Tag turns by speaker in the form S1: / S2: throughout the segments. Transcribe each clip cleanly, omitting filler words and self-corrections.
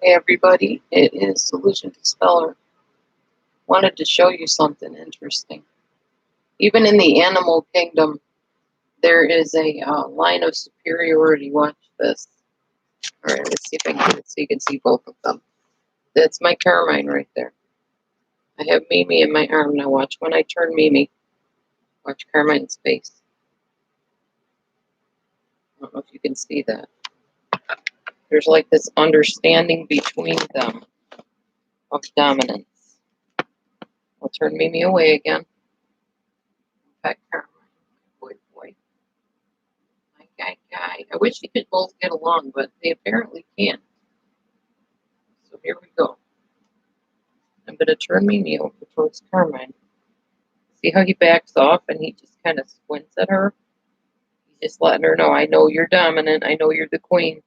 S1: Hey everybody, it is DelusionDispeller. Wanted to show you something interesting. Even in the animal kingdom, there is a line of superiority. Watch this. All right, let's see if I can get it so you can see both of them. That's my Carmine right there. I have Mimi in my arm now. Watch when I turn Mimi. Watch Carmine's face. I don't know if you can see that. There's like this understanding between them of dominance. I'll turn Mimi away again. Pet Carmine. Boy, boy. Guy. I wish we could both get along, but they apparently can't. So here we go. I'm going to turn Mimi over towards Carmine. See how he backs off and he just kind of squints at her? He's just letting her know, I know you're dominant. I know you're the queen.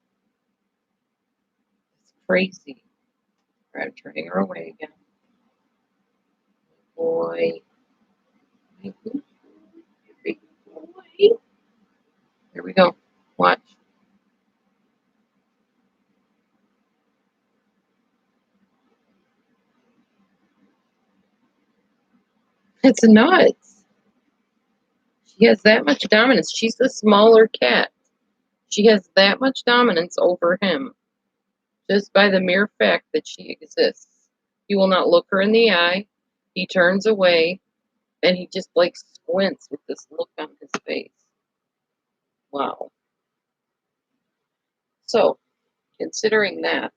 S1: It's crazy. All right, I'm turning her away again. Boy. My big boy. Here we go. Watch. It's nuts. She has that much dominance. She's the smaller cat. She has that much dominance over him just by the mere fact that she exists. He will not look her in the eye. He turns away and he just like squints with this look on his face. Wow. So, considering that,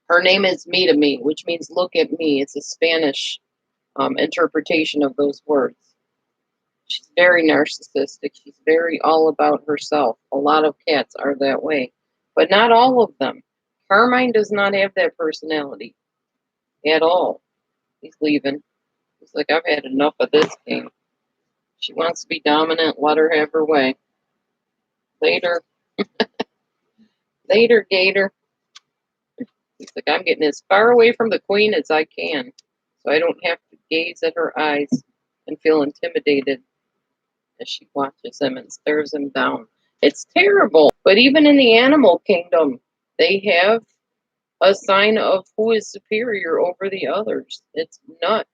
S1: her name is Me to Me, which means look at me. It's a Spanish interpretation of those words. She's very narcissistic. She's very all about herself. A lot of cats are that way, but not all of them. Carmine does not have that personality at all. He's leaving. He's like, I've had enough of this game. She wants to be dominant. Let her have her way. Later. Later, Gator. He's like, I'm getting as far away from the queen as I can, so I don't have to gaze at her eyes and feel intimidated as she watches him and stares him down. It's terrible. But even in the animal kingdom, they have a sign of who is superior over the others. It's nuts.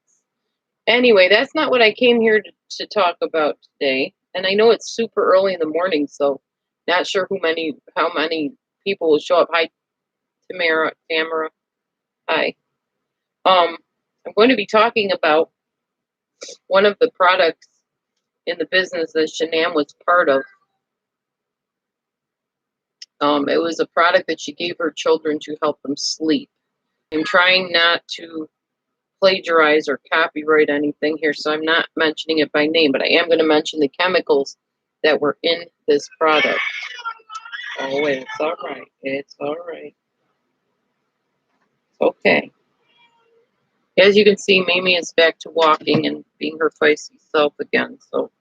S1: Anyway, that's not what I came here to talk about today. And I know it's super early in the morning, so not sure how many people will show up. Hi, Tamara. Hi. I'm going to be talking about one of the products in the business that Shanann was part of. It was a product that she gave her children to help them sleep. I'm trying not to plagiarize or copyright anything here, so I'm not mentioning it by name, but I am going to mention the chemicals that were in this product. Oh, wait, it's all right. It's all right. Okay. As you can see, Mimi is back to walking and being her feisty self again, so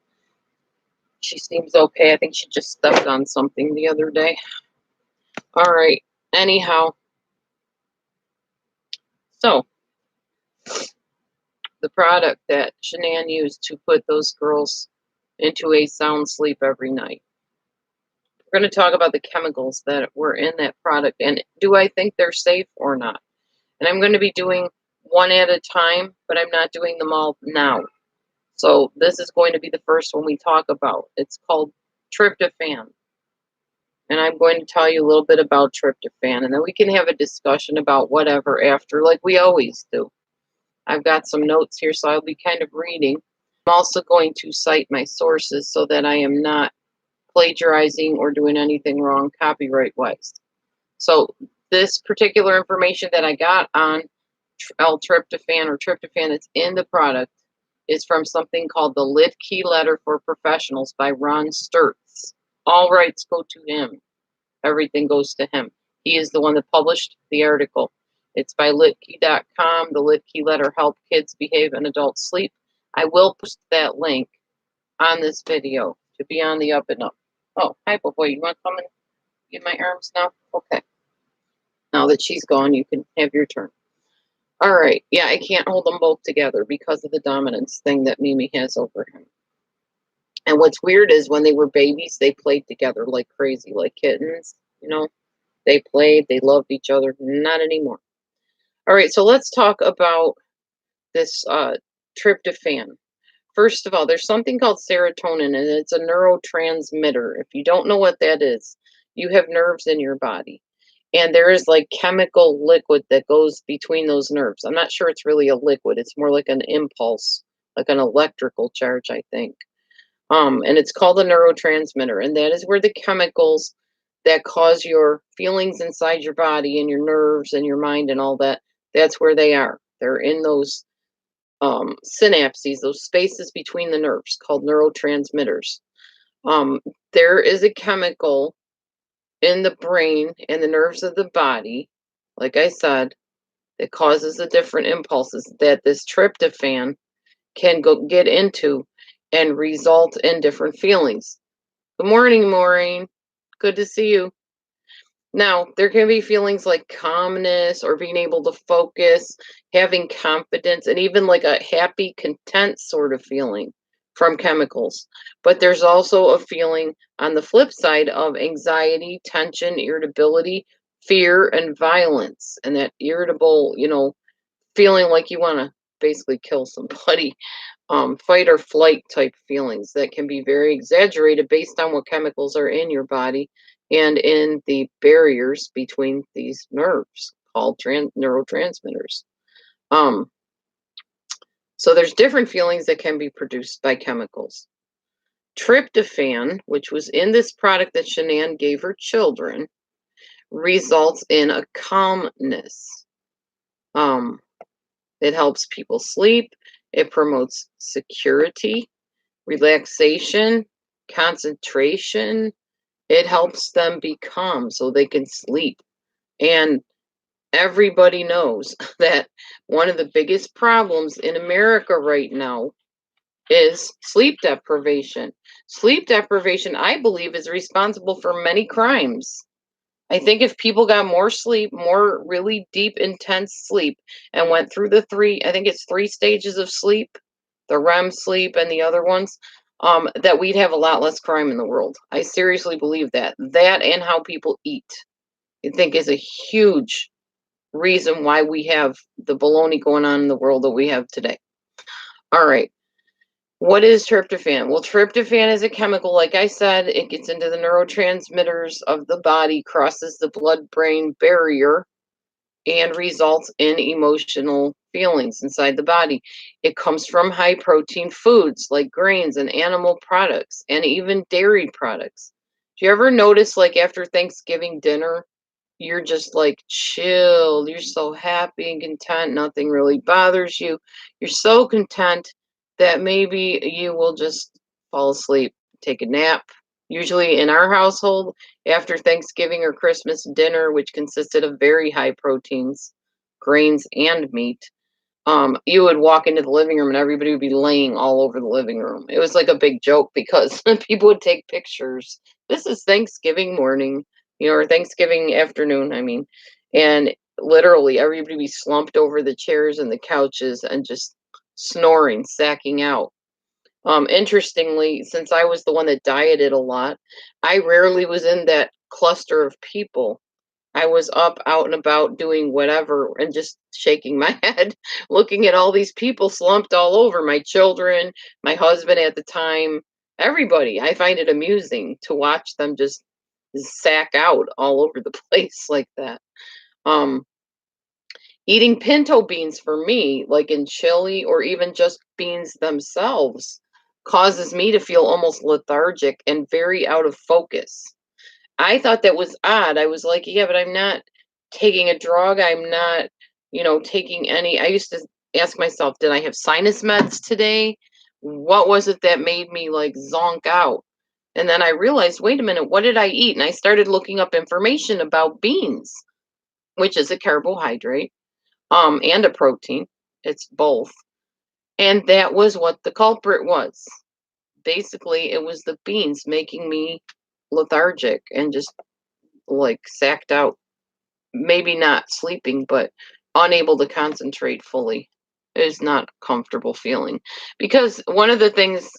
S1: she seems okay. I think she just stepped on something the other day. All right. Anyhow, so the product that Shanann used to put those girls into a sound sleep every night. We're going to talk about the chemicals that were in that product and do I think they're safe or not. And I'm going to be doing one at a time, but I'm not doing them all now. So this is going to be the first one we talk about. It's called tryptophan. And I'm going to tell you a little bit about tryptophan, and then we can have a discussion about whatever after, like we always do. I've got some notes here, so I'll be kind of reading. I'm also going to cite my sources so that I am not plagiarizing or doing anything wrong copyright-wise. So this particular information that I got on L-tryptophan or tryptophan that's in the product is from something called The Lit Key Letter for Professionals by Ron Sturtz. All rights go to him. Everything goes to him. He is the one that published the article. It's by litkey.com. The Lit Key Letter Help Kids Behave and Adults Sleep. I will post that link on this video to be on the up and up. Oh, hi, boy. You want to come and get my arms now? Okay. Now that she's gone, you can have your turn. All right. Yeah, I can't hold them both together because of the dominance thing that Mimi has over him. And what's weird is when they were babies, they played together like crazy, like kittens, you know. They played, they loved each other. Not anymore. All right, so let's talk about this tryptophan. First of all, there's something called serotonin, and it's a neurotransmitter. If you don't know what that is, you have nerves in your body. And there is like chemical liquid that goes between those nerves. I'm not sure it's really a liquid, it's more like an impulse, like an electrical charge, I think. And it's called a neurotransmitter, and that is where the chemicals that cause your feelings inside your body and your nerves and your mind and all that, that's where they are. They're in those synapses, those spaces between the nerves called neurotransmitters. Um, there is a chemical in the brain and the nerves of the body, like I said, that causes the different impulses that this tryptophan can go get into and result in different feelings. Good morning, Maureen. Good to see you. Now, there can be feelings like calmness or being able to focus, having confidence, and even like a happy, content sort of feeling from chemicals. But there's also a feeling on the flip side of anxiety, tension, irritability, fear, and violence. And that irritable, feeling like you want to basically kill somebody, fight or flight type feelings that can be very exaggerated based on what chemicals are in your body and in the barriers between these nerves called neurotransmitters. Um, so there's different feelings that can be produced by chemicals. Tryptophan, which was in this product that Shanann gave her children, results in a calmness. It helps people sleep. It promotes security, relaxation, concentration. It helps them be calm so they can sleep. And everybody knows that one of the biggest problems in America right now is sleep deprivation. Sleep deprivation, I believe, is responsible for many crimes. I think if people got more sleep, more really deep, intense sleep, and went through the I think it's 3 stages of sleep, the REM sleep and the other ones, that we'd have a lot less crime in the world. I seriously believe that. That and how people eat, I think, is a huge reason why we have the baloney going on in the world that we have today. All right. What is tryptophan? Well, tryptophan is a chemical, like I said, it gets into the neurotransmitters of the body, crosses the blood brain barrier, and results in emotional feelings inside the body. It comes from high protein foods like grains and animal products and even dairy products. Do you ever notice, like, after Thanksgiving dinner, you're just like chilled, you're so happy and content, nothing really bothers you. You're so content that maybe you will just fall asleep, take a nap. Usually in our household, after Thanksgiving or Christmas dinner, which consisted of very high proteins, grains, and meat, you would walk into the living room and everybody would be laying all over the living room. It was like a big joke because people would take pictures. This is Thanksgiving morning, or Thanksgiving afternoon, I mean. And literally everybody would be slumped over the chairs and the couches and just snoring, sacking out. Interestingly, since I was the one that dieted a lot, I rarely was in that cluster of people. I was up, out and about doing whatever and just shaking my head, looking at all these people slumped all over, my children, my husband at the time, everybody. I find it amusing to watch them just sack out all over the place like that. Um, Eating pinto beans for me, like in chili or even just beans themselves, causes me to feel almost lethargic and very out of focus. I thought that was odd. I was like, yeah, but I'm not taking a drug. I'm not, taking any. I used to ask myself, did I have sinus meds today? What was it that made me like zonk out? And then I realized, wait a minute, what did I eat? And I started looking up information about beans, which is a carbohydrate, and a protein. It's both. And that was what the culprit was. Basically, it was the beans making me lethargic and just like sacked out, maybe not sleeping, but unable to concentrate fully. Is not a comfortable feeling. Because one of the things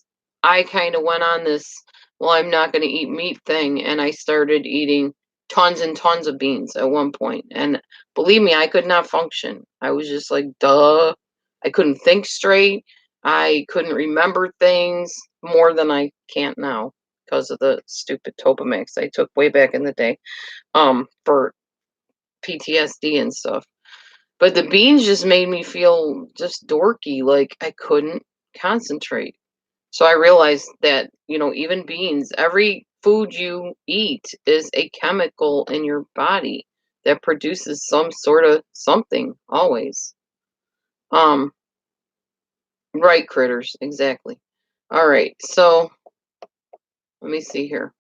S1: I kind of went on this, well, I'm not going to eat meat thing, and I started eating tons and tons of beans at one point. And believe me, I could not function. I was just like, duh. I couldn't think straight. I couldn't remember things more than I can't now because of the stupid Topamax I took way back in the day for PTSD and stuff. But the beans just made me feel just dorky, like I couldn't concentrate. So I realized that, even beans, every food you eat is a chemical in your body that produces some sort of something always. Um, right, critters, exactly. All right, so let me see here.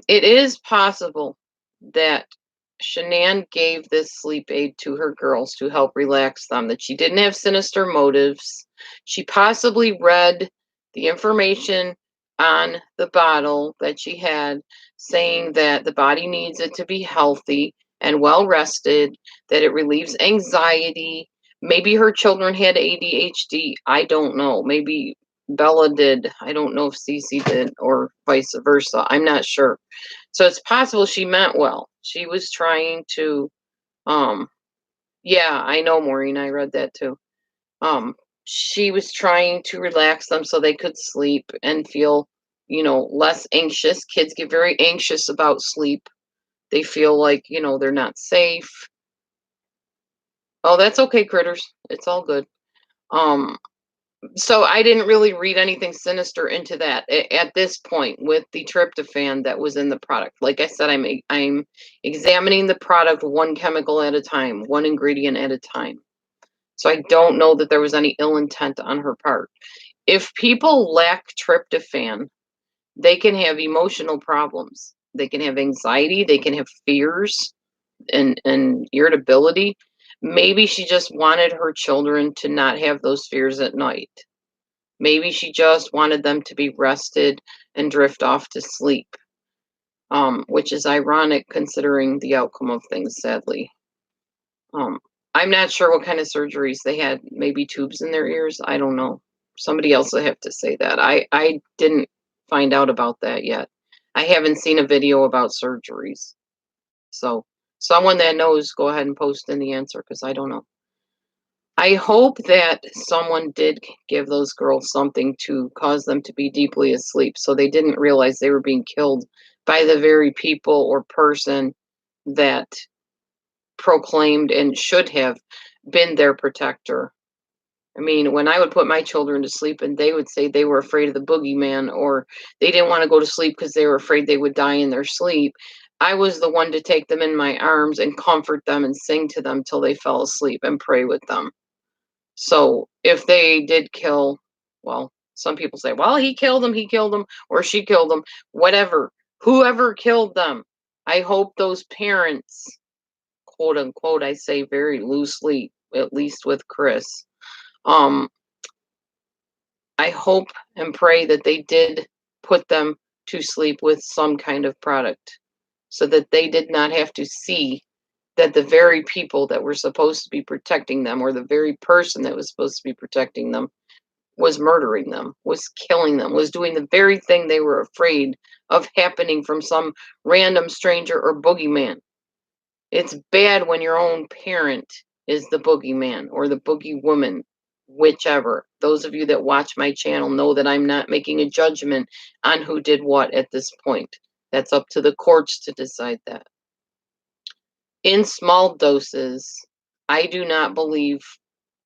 S1: It is possible that Shanann gave this sleep aid to her girls to help relax them, that she didn't have sinister motives. She possibly read the information on the bottle that she had saying that the body needs it to be healthy and well rested, that it relieves anxiety. Maybe her children had ADHD. I don't know. Maybe Bella did. I don't know if Cece did or vice versa. I'm not sure. So it's possible she meant well. She was trying to, um, yeah, I know, Maureen. I read that too. Um, she was trying to relax them so they could sleep and feel, less anxious. Kids get very anxious about sleep. They feel like, they're not safe. Oh, that's okay, critters. It's all good. Um, so I didn't really read anything sinister into that at this point with the tryptophan that was in the product. Like I said, I'm examining the product one chemical at a time, one ingredient at a time. So I don't know that there was any ill intent on her part. If people lack tryptophan, they can have emotional problems. They can have anxiety, they can have fears and irritability. Maybe she just wanted her children to not have those fears at night. Maybe she just wanted them to be rested and drift off to sleep, which is ironic considering the outcome of things, sadly. Um, I'm not sure what kind of surgeries they had. Maybe tubes in their ears. I don't know. Somebody else will have to say that. I didn't find out about that yet. I haven't seen a video about surgeries. So someone that knows, go ahead and post in the answer because I don't know. I hope that someone did give those girls something to cause them to be deeply asleep so they didn't realize they were being killed by the very people or person that proclaimed and should have been their protector. I mean, when I would put my children to sleep and they would say they were afraid of the boogeyman or they didn't want to go to sleep because they were afraid they would die in their sleep, I was the one to take them in my arms and comfort them and sing to them till they fell asleep and pray with them. So if they did kill, well, some people say, well, he killed them, or she killed them, whatever, whoever killed them. I hope those parents, quote unquote, I say very loosely, at least with Chris, um, I hope and pray that they did put them to sleep with some kind of product so that they did not have to see that the very people that were supposed to be protecting them or the very person that was supposed to be protecting them was murdering them, was killing them, was doing the very thing they were afraid of happening from some random stranger or boogeyman. It's bad when your own parent is the boogeyman or the boogie woman, whichever. Those of you that watch my channel know that I'm not making a judgment on who did what at this point. That's up to the courts to decide that. In small doses, I do not believe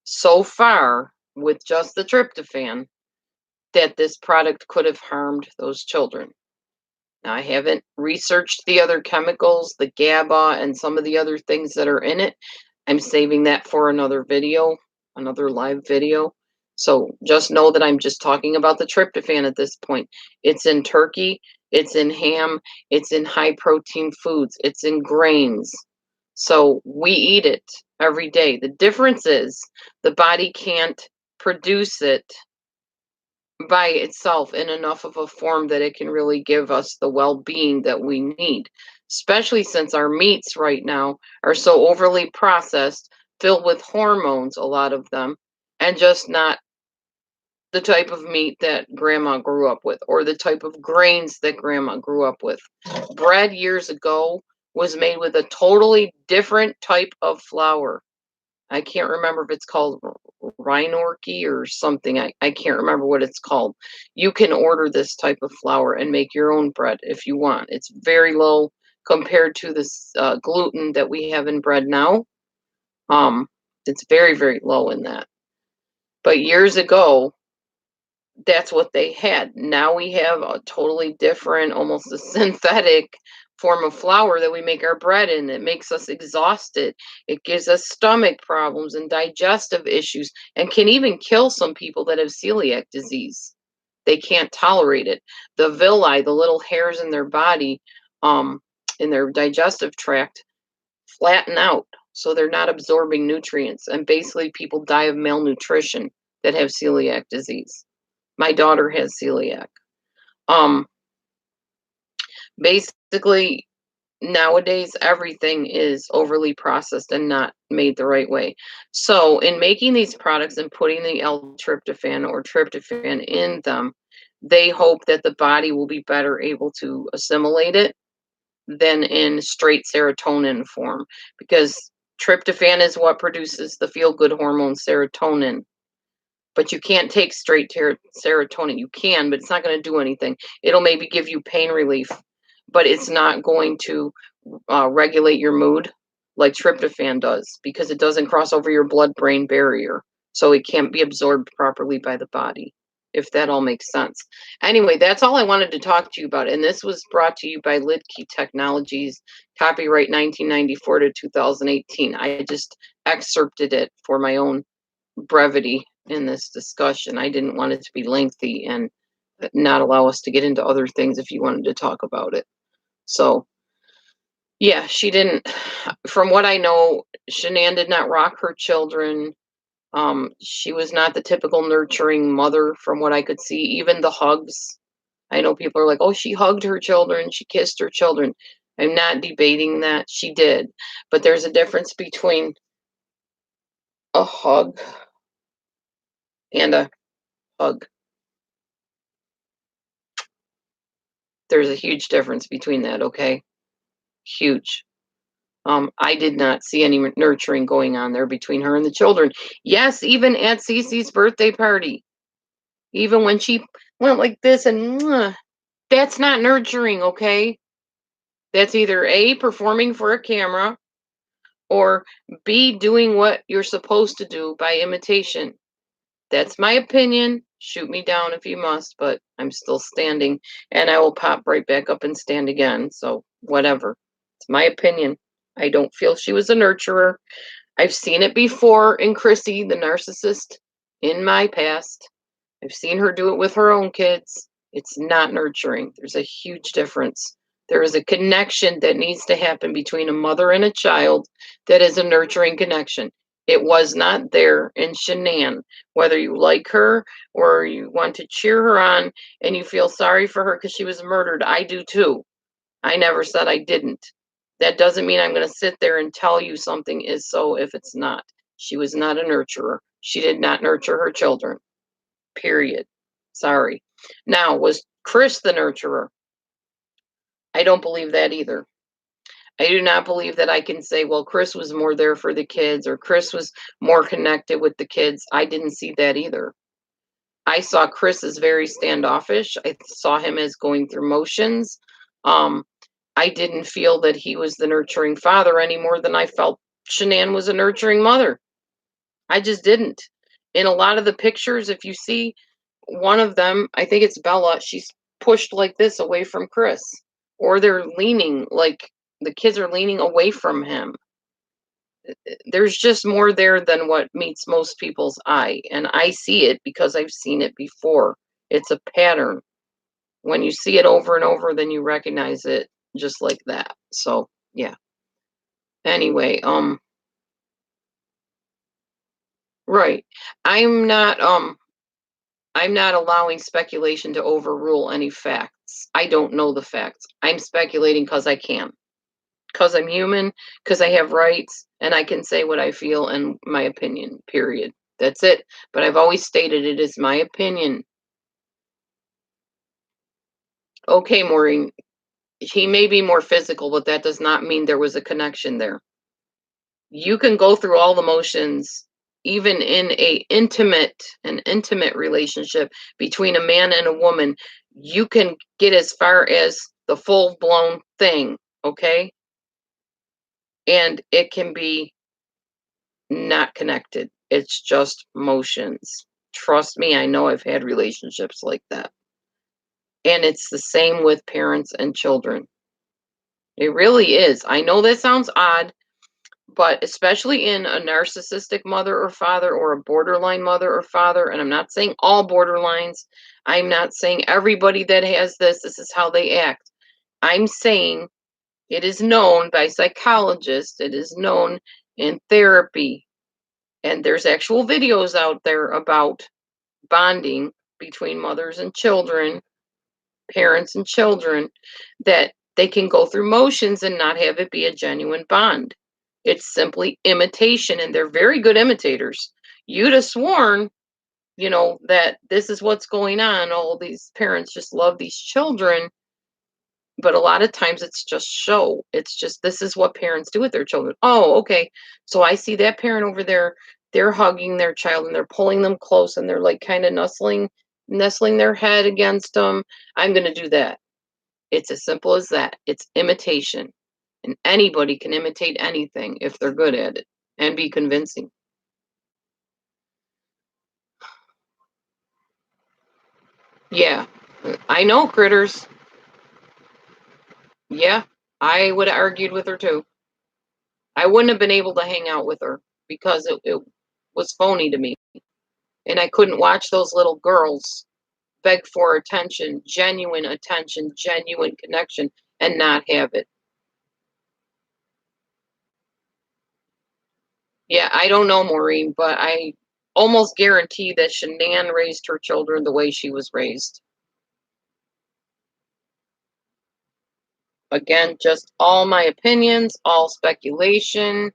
S1: so far with just the tryptophan that this product could have harmed those children. Now, I haven't researched the other chemicals, the GABA, and some of the other things that are in it. I'm saving that for another video, another live video. So just know that I'm just talking about the tryptophan at this point. It's in turkey, it's in ham, it's in high protein foods, it's in grains. So we eat it every day. The difference is the body can't produce it by itself in enough of a form that it can really give us the well-being that we need, especially since our meats right now are so overly processed, filled with hormones, a lot of them, and just not the type of meat that grandma grew up with or the type of grains that grandma grew up with. Bread years ago was made with a totally different type of flour. I can't remember if it's called Rhinorchy or something. I can't remember what it's called. You can order this type of flour and make your own bread if you want. It's very low compared to this gluten that we have in bread now. Um, it's very, very low in that. But years ago, that's what they had. Now we have a totally different, almost a synthetic form of flour that we make our bread in. It makes us exhausted. It gives us stomach problems and digestive issues and can even kill some people that have celiac disease. They can't tolerate it. The villi, the little hairs in their body, um, in their digestive tract, flatten out. So they're not absorbing nutrients. And basically, people die of malnutrition that have celiac disease. My daughter has celiac. Um, Basically, nowadays everything is overly processed and not made the right way. So, in making these products and putting the L-tryptophan or tryptophan in them, they hope that the body will be better able to assimilate it than in straight serotonin form because tryptophan is what produces the feel good hormone serotonin. But you can't take straight serotonin. You can, but it's not going to do anything. It'll maybe give you pain relief, but it's not going to regulate your mood like tryptophan does because it doesn't cross over your blood-brain barrier. So it can't be absorbed properly by the body, if that all makes sense. Anyway, that's all I wanted to talk to you about. And this was brought to you by Lidkey Technologies, copyright 1994 to 2018. I just excerpted it for my own brevity in this discussion. I didn't want it to be lengthy and not allow us to get into other things if you wanted to talk about it. So, yeah, she didn't, from what I know, Shanann did not rock her children. She was not the typical nurturing mother from what I could see, even the hugs. I know people are like, oh, she hugged her children, she kissed her children. I'm not debating that. She did. But there's a difference between a hug and a hug. There's a huge difference between that, okay? Huge. I did not see any nurturing going on there between her and the children. Yes, even at Cece's birthday party, even when she went like this and mwah, that's not nurturing, okay? That's either A, performing for a camera, or B, doing what you're supposed to do by imitation. That's my opinion. Shoot me down if you must, but I'm still standing and I will pop right back up and stand again. So, whatever. It's my opinion. I don't feel she was a nurturer. I've seen it before in Chrissy, the narcissist, in my past. I've seen her do it with her own kids. It's not nurturing. There's a huge difference. There is a connection that needs to happen between a mother and a child that is a nurturing connection. It was not there in Shanann. Whether you like her or you want to cheer her on and you feel sorry for her because she was murdered, I do too. I never said I didn't. That doesn't mean I'm going to sit there and tell you something is so if it's not. She was not a nurturer. She did not nurture her children. Period. Sorry. Now, was Chris the nurturer? I don't believe that either. I do not believe that I can say, well, Chris was more there for the kids or Chris was more connected with the kids. I didn't see that either. I saw Chris as very standoffish. I saw him as going through motions. Um, I didn't feel that he was the nurturing father any more than I felt Shanann was a nurturing mother. I just didn't. In a lot of the pictures, if you see one of them, I think it's Bella, she's pushed like this away from Chris. Or they're leaning, like the kids are leaning away from him. There's just more there than what meets most people's eye. And I see it because I've seen it before. It's a pattern. When you see it over and over, then you recognize it just like that. So, yeah. Anyway, right. I'm not I'm not allowing speculation to overrule any facts. I don't know the facts. I'm speculating because I can. Because I'm human, because I have rights, and I can say what I feel and my opinion, period. That's it. But I've always stated it is my opinion. Okay, Maureen, he may be more physical, but that does not mean there was a connection there. You can go through all the motions, even in an intimate relationship between a man and a woman. You can get as far as the full blown thing, okay? And it can be not connected. It's just motions. Trust me, I know I've had relationships like that. And it's the same with parents and children. It really is. I know that sounds odd, but especially in a narcissistic mother or father or a borderline mother or father, and I'm not saying all borderlines, I'm not saying everybody that has this is how they act. I'm saying it is known by psychologists, it is known in therapy, and there's actual videos out there about bonding between mothers and children, parents and children, that they can go through motions and not have it be a genuine bond. It's simply imitation, and they're very good imitators. You'd have sworn, that this is what's going on. All these parents just love these children, but a lot of times it's just show. It's just this is what parents do with their children. Oh, okay. So I see that parent over there. They're hugging their child and they're pulling them close and they're like kind of nestling their head against them. I'm going to do that. It's as simple as that. It's imitation. And anybody can imitate anything if they're good at it and be convincing. Yeah, I know critters. Yeah, I would have argued with her too. I wouldn't have been able to hang out with her because it was phony to me. And I couldn't watch those little girls beg for attention, genuine connection, and not have it. Yeah, I don't know, Maureen, but I almost guarantee that Shanann raised her children the way she was raised. Again, just all my opinions, all speculation.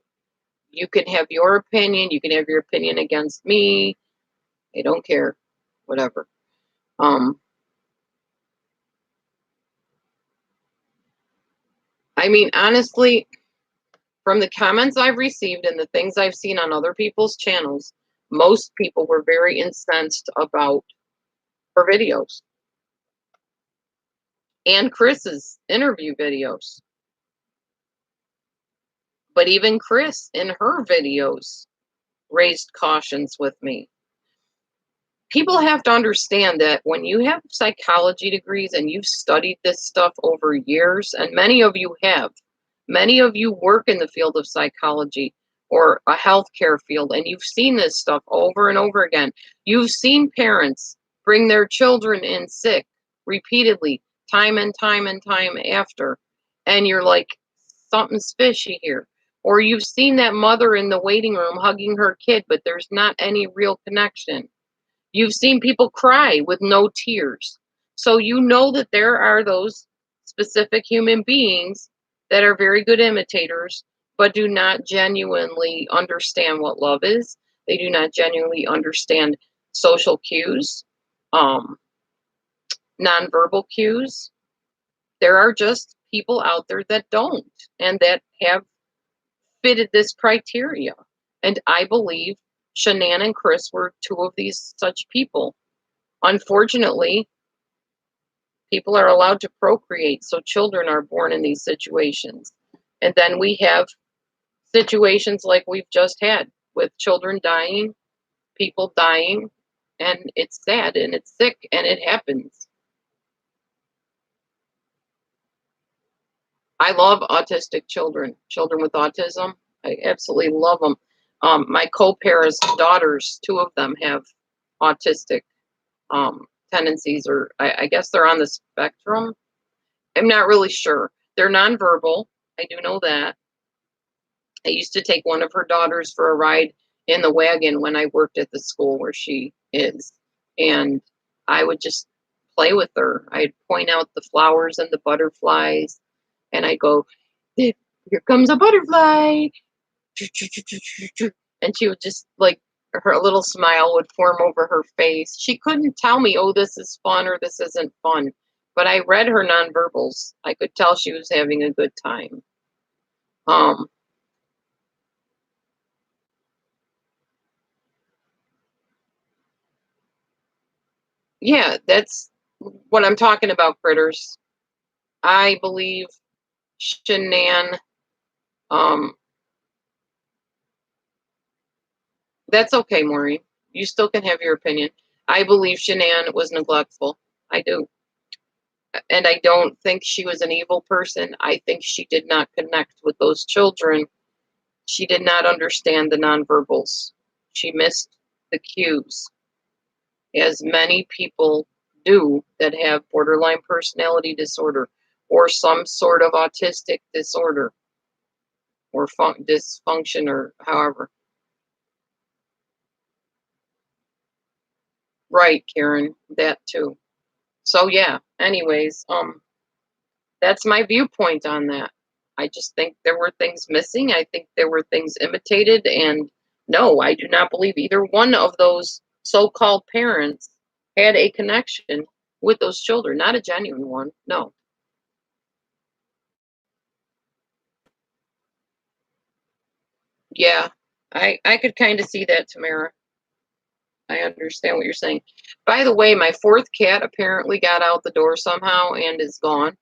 S1: You can have your opinion. You can have your opinion against me. I don't care. Whatever. I mean, honestly, from the comments I've received and the things I've seen on other people's channels, most people were very incensed about her videos and Chris's interview videos. But even Chris in her videos raised cautions with me. People have to understand that when you have psychology degrees and you've studied this stuff over years, and many of you have, many of you work in the field of psychology or a healthcare field, and you've seen this stuff over and over again. You've seen parents bring their children in sick repeatedly, time and time and time after, and you're like, something's fishy here. Or you've seen that mother in the waiting room hugging her kid, but there's not any real connection. You've seen people cry with no tears. So you know that there are those specific human beings that are very good imitators, but do not genuinely understand what love is. They do not genuinely understand social cues, um, nonverbal cues. There are just people out there that don't and that have fitted this criteria. And I believe Shanann and Chris were two of these such people. Unfortunately, people are allowed to procreate, so children are born in these situations. And then we have situations like we've just had with children dying, people dying, and it's sad and it's sick and it happens. I love autistic children, children with autism. I absolutely love them. My co-parents' daughters, two of them have autistic tendencies, or I guess they're on the spectrum. I'm not really sure. They're nonverbal. I do know that. I used to take one of her daughters for a ride in the wagon when I worked at the school where she is. And I would just play with her. I'd point out the flowers and the butterflies. And I go, here comes a butterfly. And she would just like her little smile would form over her face. She couldn't tell me, oh, this is fun or this isn't fun. But I read her nonverbals. I could tell she was having a good time. Um, yeah, that's what I'm talking about, critters. I believe Shanann, um, that's okay, Maureen. You still can have your opinion. I believe Shanann was neglectful. I do. And I don't think she was an evil person. I think she did not connect with those children. She did not understand the nonverbals. She missed the cues, as many people do that have borderline personality disorder or some sort of autistic disorder or dysfunction or however. Right, Karen, that too. So yeah, anyways, that's my viewpoint on that. I just think there were things missing. I think there were things imitated. And no, I do not believe either one of those so called parents had a connection with those children, not a genuine one. No. Yeah, I could kind of see that, Tamara. I understand what you're saying. By the way, my fourth cat apparently got out the door somehow and is gone,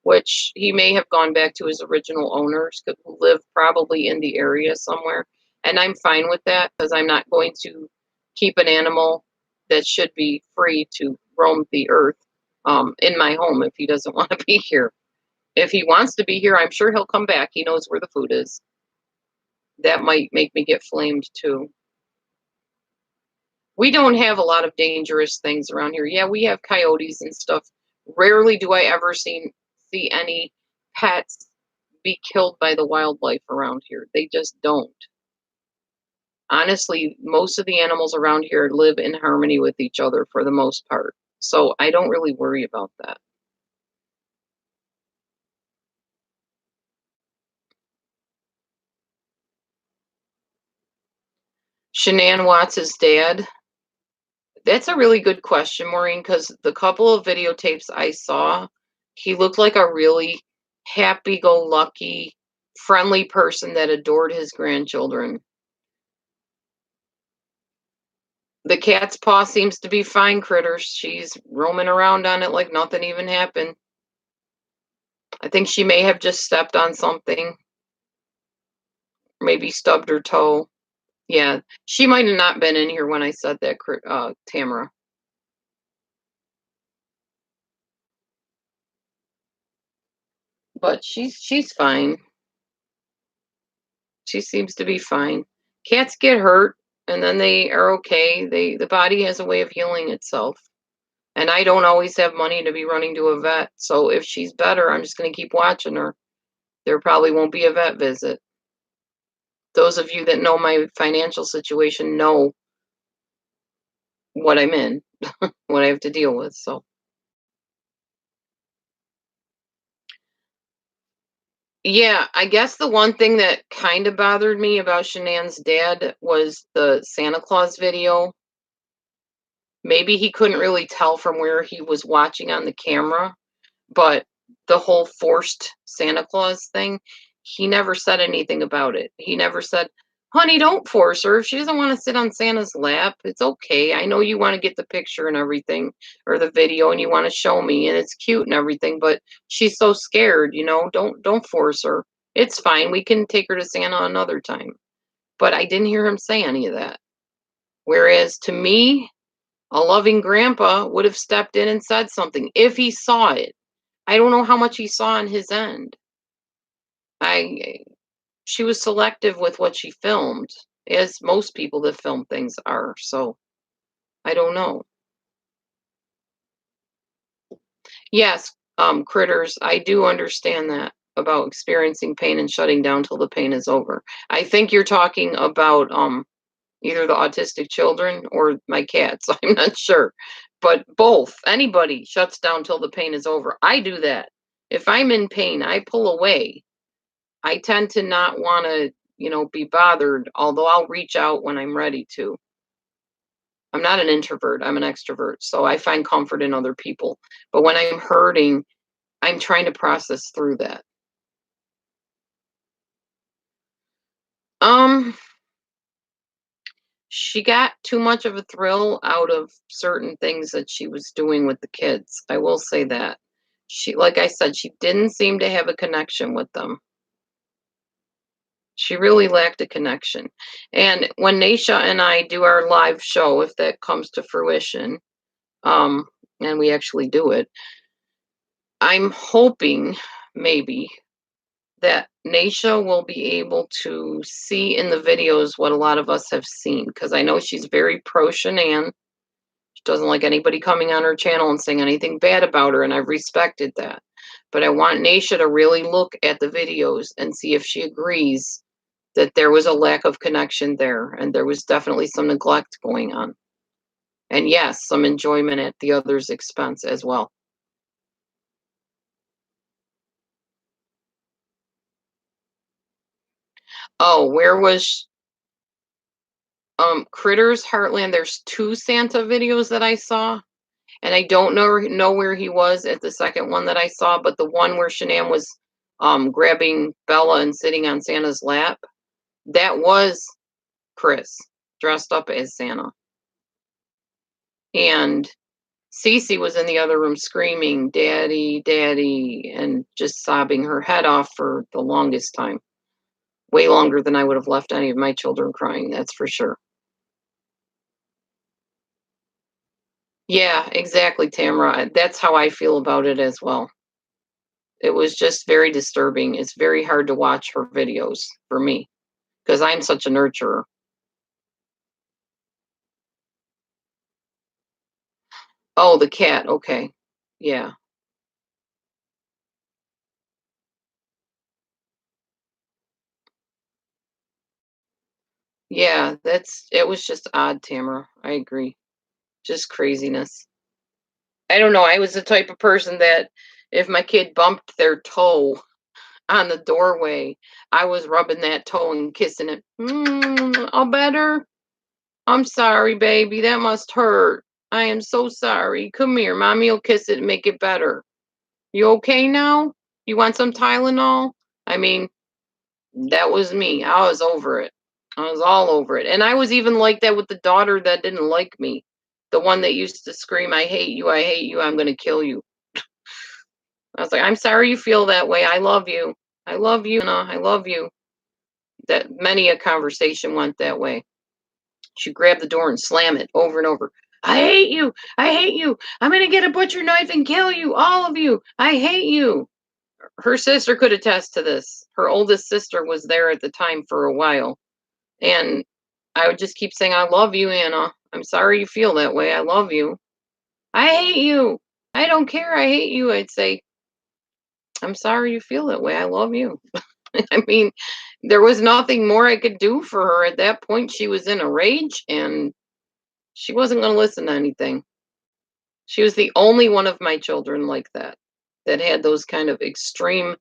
S1: which he may have gone back to his original owners who live probably in the area somewhere. And I'm fine with that because I'm not going to keep an animal that should be free to roam the earth in my home if he doesn't want to be here. If he wants to be here, I'm sure he'll come back. He knows where the food is. That might make me get flamed too. We don't have a lot of dangerous things around here. Yeah, we have coyotes and stuff. Rarely do I ever see any pets be killed by the wildlife around here. They just don't. Honestly, most of the animals around here live in harmony with each other for the most part. So I don't really worry about that. Shanann Watts' dad. That's a really good question, Maureen, because the couple of videotapes I saw, he looked like a really happy-go-lucky, friendly person that adored his grandchildren. The cat's paw seems to be fine, critters. She's roaming around on it like nothing even happened. I think she may have just stepped on something, maybe stubbed her toe. Yeah, she might have not been in here when I said that, Tamara. But she's fine. She seems to be fine. Cats get hurt and then they are okay. The body has a way of healing itself. And I don't always have money to be running to a vet. So if she's better, I'm just going to keep watching her. There probably won't be a vet visit. Those of you that know my financial situation know what I'm in, what I have to deal with. So yeah, I guess the one thing that kind of bothered me about Shanann's dad was the Santa Claus video. Maybe he couldn't really tell from where he was watching on the camera, but the whole forced Santa Claus thing, he never said anything about it. He never said, "Honey, don't force her. If she doesn't want to sit on Santa's lap, it's okay. I know you want to get the picture and everything or the video and you want to show me and it's cute and everything, but she's so scared, don't force her. It's fine. We can take her to Santa another time." But I didn't hear him say any of that. Whereas to me, a loving grandpa would have stepped in and said something if he saw it. I don't know how much he saw on his end. I She was selective with what she filmed, as most people that film things are. So I don't know. Yes, critters, I do understand that about experiencing pain and shutting down till the pain is over. I think you're talking about either the autistic children or my cats. I'm not sure. But both. Anybody shuts down till the pain is over. I do that. If I'm in pain, I pull away. I tend to not want to be bothered, although I'll reach out when I'm ready to. I'm not an introvert, I'm an extrovert, so I find comfort in other people. But when I'm hurting, I'm trying to process through that. Um, she got too much of a thrill out of certain things that she was doing with the kids. I will say that. Like I said, she didn't seem to have a connection with them. She really lacked a connection. And when Naisha and I do our live show, if that comes to fruition, um, and we actually do it, I'm hoping maybe that Naisha will be able to see in the videos what a lot of us have seen. Because I know she's very pro Shanann. She doesn't like anybody coming on her channel and saying anything bad about her, and I've respected that. But I want Naisha to really look at the videos and see if she agrees that there was a lack of connection there, and there was definitely some neglect going on. And yes, some enjoyment at the other's expense as well. Oh, where was Critters Heartland? There's two Santa videos that I saw, and I don't know where he was at the second one that I saw, but the one where Shanann was grabbing Bella and sitting on Santa's lap, that was Chris dressed up as Santa. And Cece was in the other room screaming, "Daddy, Daddy," and just sobbing her head off for the longest time. Way longer than I would have left any of my children crying, that's for sure. Yeah, exactly, Tamara. That's how I feel about it as well. It was just very disturbing. It's very hard to watch her videos for me because I'm such a nurturer. Oh, the cat. Okay. Yeah. Yeah, it was just odd, Tamara. I agree. Just craziness. I don't know. I was the type of person that if my kid bumped their toe on the doorway, I was rubbing that toe and kissing it. All better. I'm sorry, baby. That must hurt. I am so sorry. Come here. Mommy will kiss it and make it better. You okay now? You want some Tylenol? I mean, that was me. I was over it. I was all over it. And I was even like that with the daughter that didn't like me. The one that used to scream, "I hate you. I hate you. I'm going to kill you." I was like, "I'm sorry you feel that way. I love you. I love you, Anna. I love you." That many a conversation went that way. She'd grab the door and slam it over and over. "I hate you. I hate you. I'm going to get a butcher knife and kill you, all of you. I hate you." Her sister could attest to this. Her oldest sister was there at the time for a while. And I would just keep saying, "I love you, Anna. I'm sorry you feel that way. I love you. I hate you. I don't care. I hate you." I'd say, "I'm sorry you feel that way. I love you." I mean, there was nothing more I could do for her at that point. She was in a rage and she wasn't going to listen to anything. She was the only one of my children like that, that had those kind of extreme,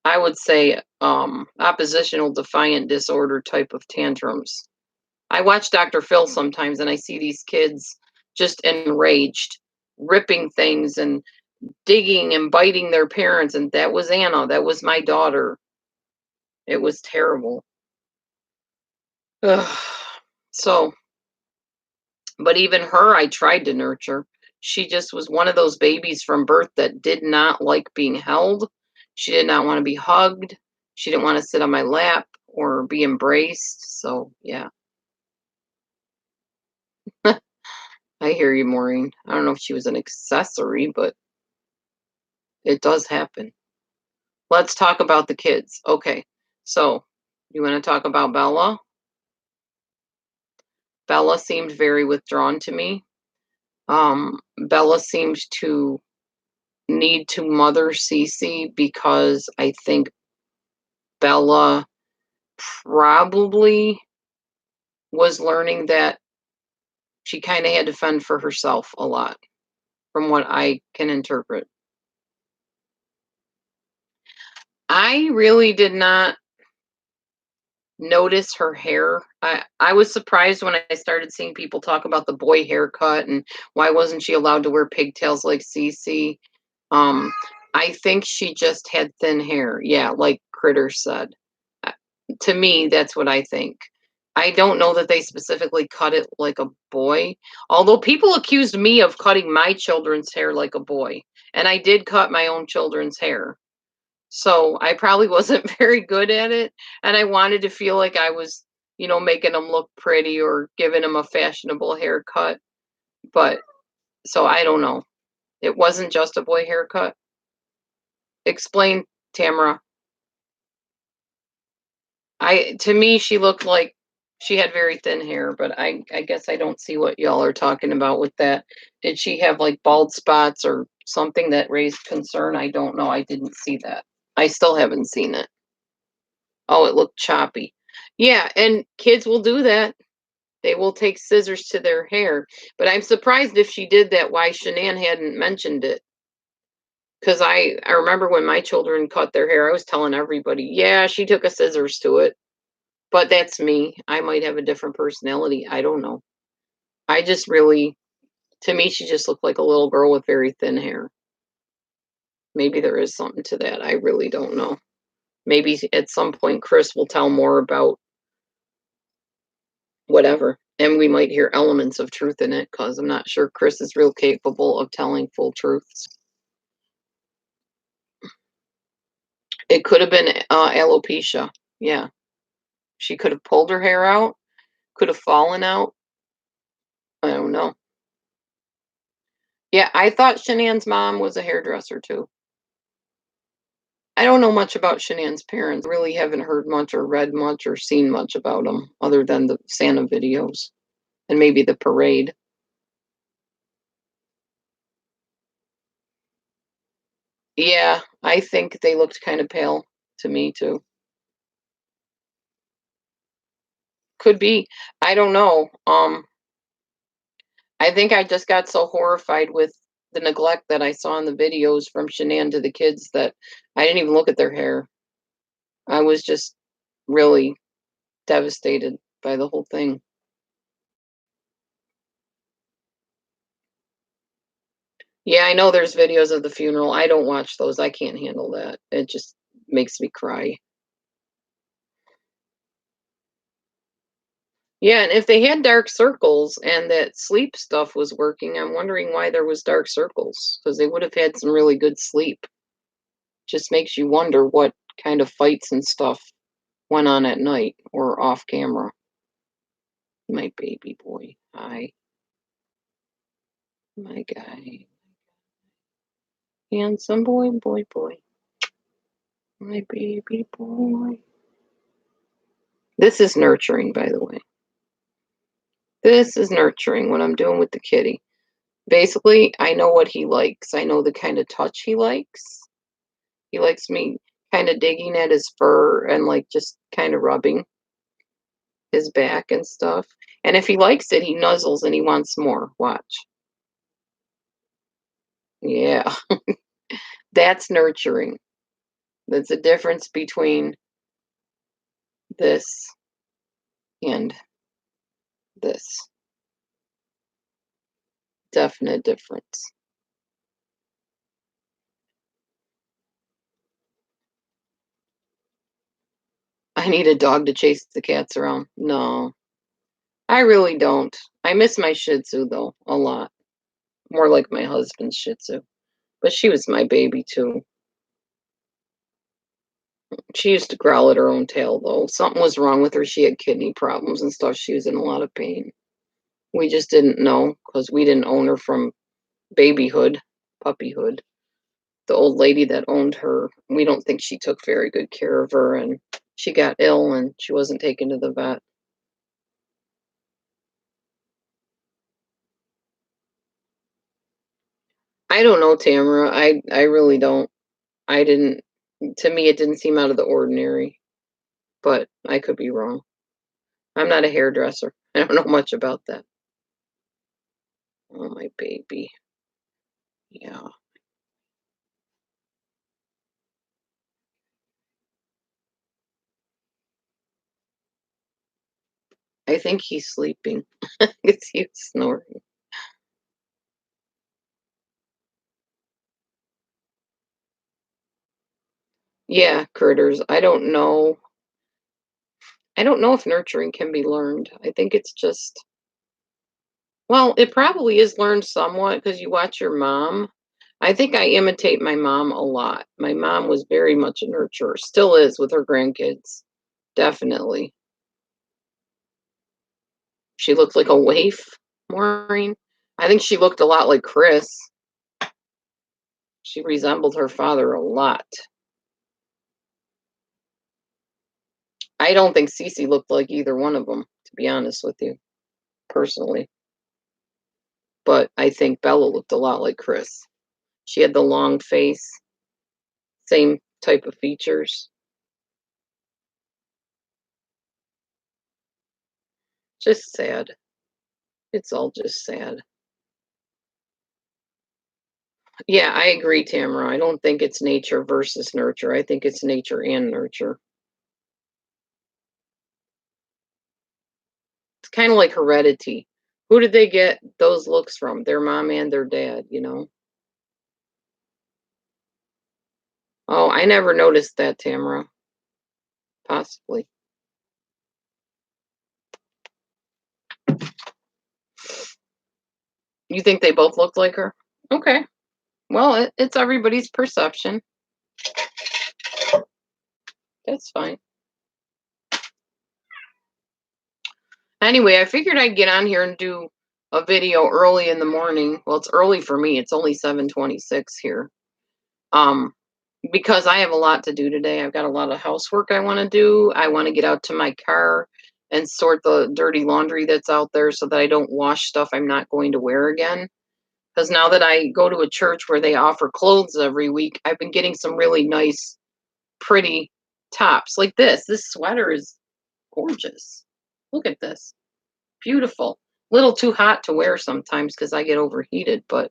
S1: I would say, oppositional defiant disorder type of tantrums. I watch Dr. Phil sometimes and I see these kids just enraged, ripping things and digging and biting their parents. And that was Anna. That was my daughter. It was terrible. Ugh. So, but even her, I tried to nurture. She just was one of those babies from birth that did not like being held. She did not want to be hugged. She didn't want to sit on my lap or be embraced. So, yeah, I hear you, Maureen. I don't know if she was an accessory, but it does happen. Let's talk about the kids. Okay. So, you want to talk about Bella? Bella seemed very withdrawn to me. Bella seems to need to mother Cece because I think Bella probably was learning that she kind of had to fend for herself a lot, from what I can interpret. I really did not notice her hair. I was surprised when I started seeing people talk about the boy haircut and why wasn't she allowed to wear pigtails like Cece. Um, I think she just had thin hair. Yeah, like Critter said. Uh, To me, that's what I think. I don't know that they specifically cut it like a boy, although people accused me of cutting my children's hair like a boy, and I did cut my own children's hair. So I probably wasn't very good at it, and I wanted to feel like I was, making them look pretty or giving them a fashionable haircut. But so I don't know. It wasn't just a boy haircut. Explain, Tamara. To me, she looked like she had very thin hair, but I guess I don't see what y'all are talking about with that. Did she have like bald spots or something that raised concern? I don't know. I didn't see that. I still haven't seen it. Oh, it looked choppy. Yeah, and kids will do that. They will take scissors to their hair. But I'm surprised if she did that, why Shanann hadn't mentioned it. Because I remember when my children cut their hair, I was telling everybody, yeah, she took a scissors to it. But that's me. I might have a different personality. I don't know. I just really, to me, she just looked like a little girl with very thin hair. Maybe there is something to that. I really don't know. Maybe at some point Chris will tell more about whatever. And we might hear elements of truth in it because I'm not sure Chris is real capable of telling full truths. It could have been alopecia. Yeah. She could have pulled her hair out, could have fallen out. I don't know. Yeah, I thought Shanann's mom was a hairdresser too. I don't know much about Shanann's parents. Really haven't heard much or read much or seen much about them other than the Santa videos and maybe the parade. Yeah, I think they looked kind of pale to me too. Could be. I don't know. I think I just got so horrified with the neglect that I saw in the videos from Shanann to the kids that I didn't even look at their hair. I was just really devastated by the whole thing. Yeah, I know there's videos of the funeral. I don't watch those. I can't handle that. It just makes me cry. Yeah, and if they had dark circles and that sleep stuff was working, I'm wondering why there was dark circles because they would have had some really good sleep. Just makes you wonder what kind of fights and stuff went on at night or off camera. My baby boy. Hi, my guy. Handsome boy, boy, boy. My baby boy. This is nurturing, by the way. This is nurturing what I'm doing with the kitty. Basically, I know what he likes. I know the kind of touch he likes. He likes me kind of digging at his fur and like just kind of rubbing his back and stuff. And if he likes it, he nuzzles and he wants more. Watch. Yeah, that's nurturing. That's a difference between this and this. Definite difference. I need a dog to chase the cats around. No, I really don't. I miss my Shih Tzu though a lot. More like my husband's Shih Tzu. But she was my baby too. She used to growl at her own tail though. Something was wrong with her. She had kidney problems and stuff. She was in a lot of pain. We just didn't know because we didn't own her from babyhood, puppyhood. The old lady that owned her, we don't think she took very good care of her, and she got ill and she wasn't taken to the vet. I don't know, Tamara. I really don't. I didn't. To me, it didn't seem out of the ordinary, but I could be wrong. I'm not a hairdresser. I don't know much about that. Oh, my baby. Yeah. I think he's sleeping. It's he snoring. Yeah, critters. I don't know. I don't know if nurturing can be learned. I think it's just, well, it probably is learned somewhat because you watch your mom. I think I imitate my mom a lot. My mom was very much a nurturer, still is with her grandkids. Definitely. She looked like a waif, Maureen. I think she looked a lot like Chris. She resembled her father a lot. I don't think Cece looked like either one of them, to be honest with you, personally. But I think Bella looked a lot like Chris. She had the long face, same type of features. Just sad. It's all just sad. Yeah, I agree, Tamara. I don't think it's nature versus nurture. I think it's nature and nurture. It's kind of like heredity. Who did they get those looks from? Their mom and their dad, you know? Oh, I never noticed that, Tamara. Possibly. You think they both looked like her? Okay. Well, it's everybody's perception. That's fine. Anyway, I figured I'd get on here and do a video early in the morning. Well, it's early for me. It's only 7:26 here. Um, because I have a lot to do today. I've got a lot of housework I want to do. I want to get out to my car and sort the dirty laundry that's out there so that I don't wash stuff I'm not going to wear again. Because now that I go to a church where they offer clothes every week, I've been getting some really nice, pretty tops like this. This sweater is gorgeous. Look at this. Beautiful. Little too hot to wear sometimes because I get overheated, but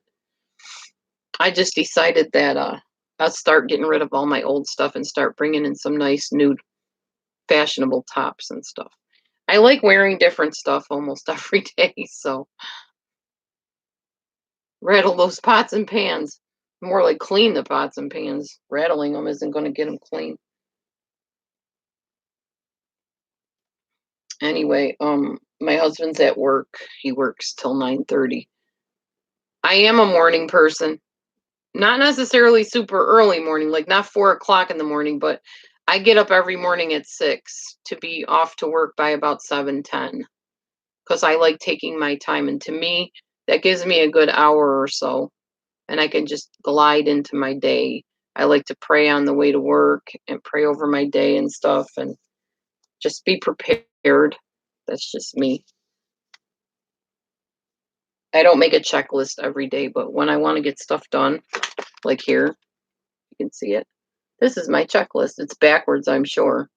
S1: I just decided that I'll start getting rid of all my old stuff and start bringing in some nice new fashionable tops and stuff. I like wearing different stuff almost every day, so rattle those pots and pans. More like clean the pots and pans. Rattling them isn't going to get them clean. Anyway, my husband's at work. He works till 9:30. I am a morning person. Not necessarily super early morning, like not 4 o'clock in the morning, but I get up every morning at 6 to be off to work by about 7:10 because I like taking my time. And to me, that gives me a good hour or so, and I can just glide into my day. I like to pray on the way to work and pray over my day and stuff and just be prepared. That's just me. I don't make a checklist every day, but when I want to get stuff done, like here, you can see it. This is my checklist. It's backwards, I'm sure,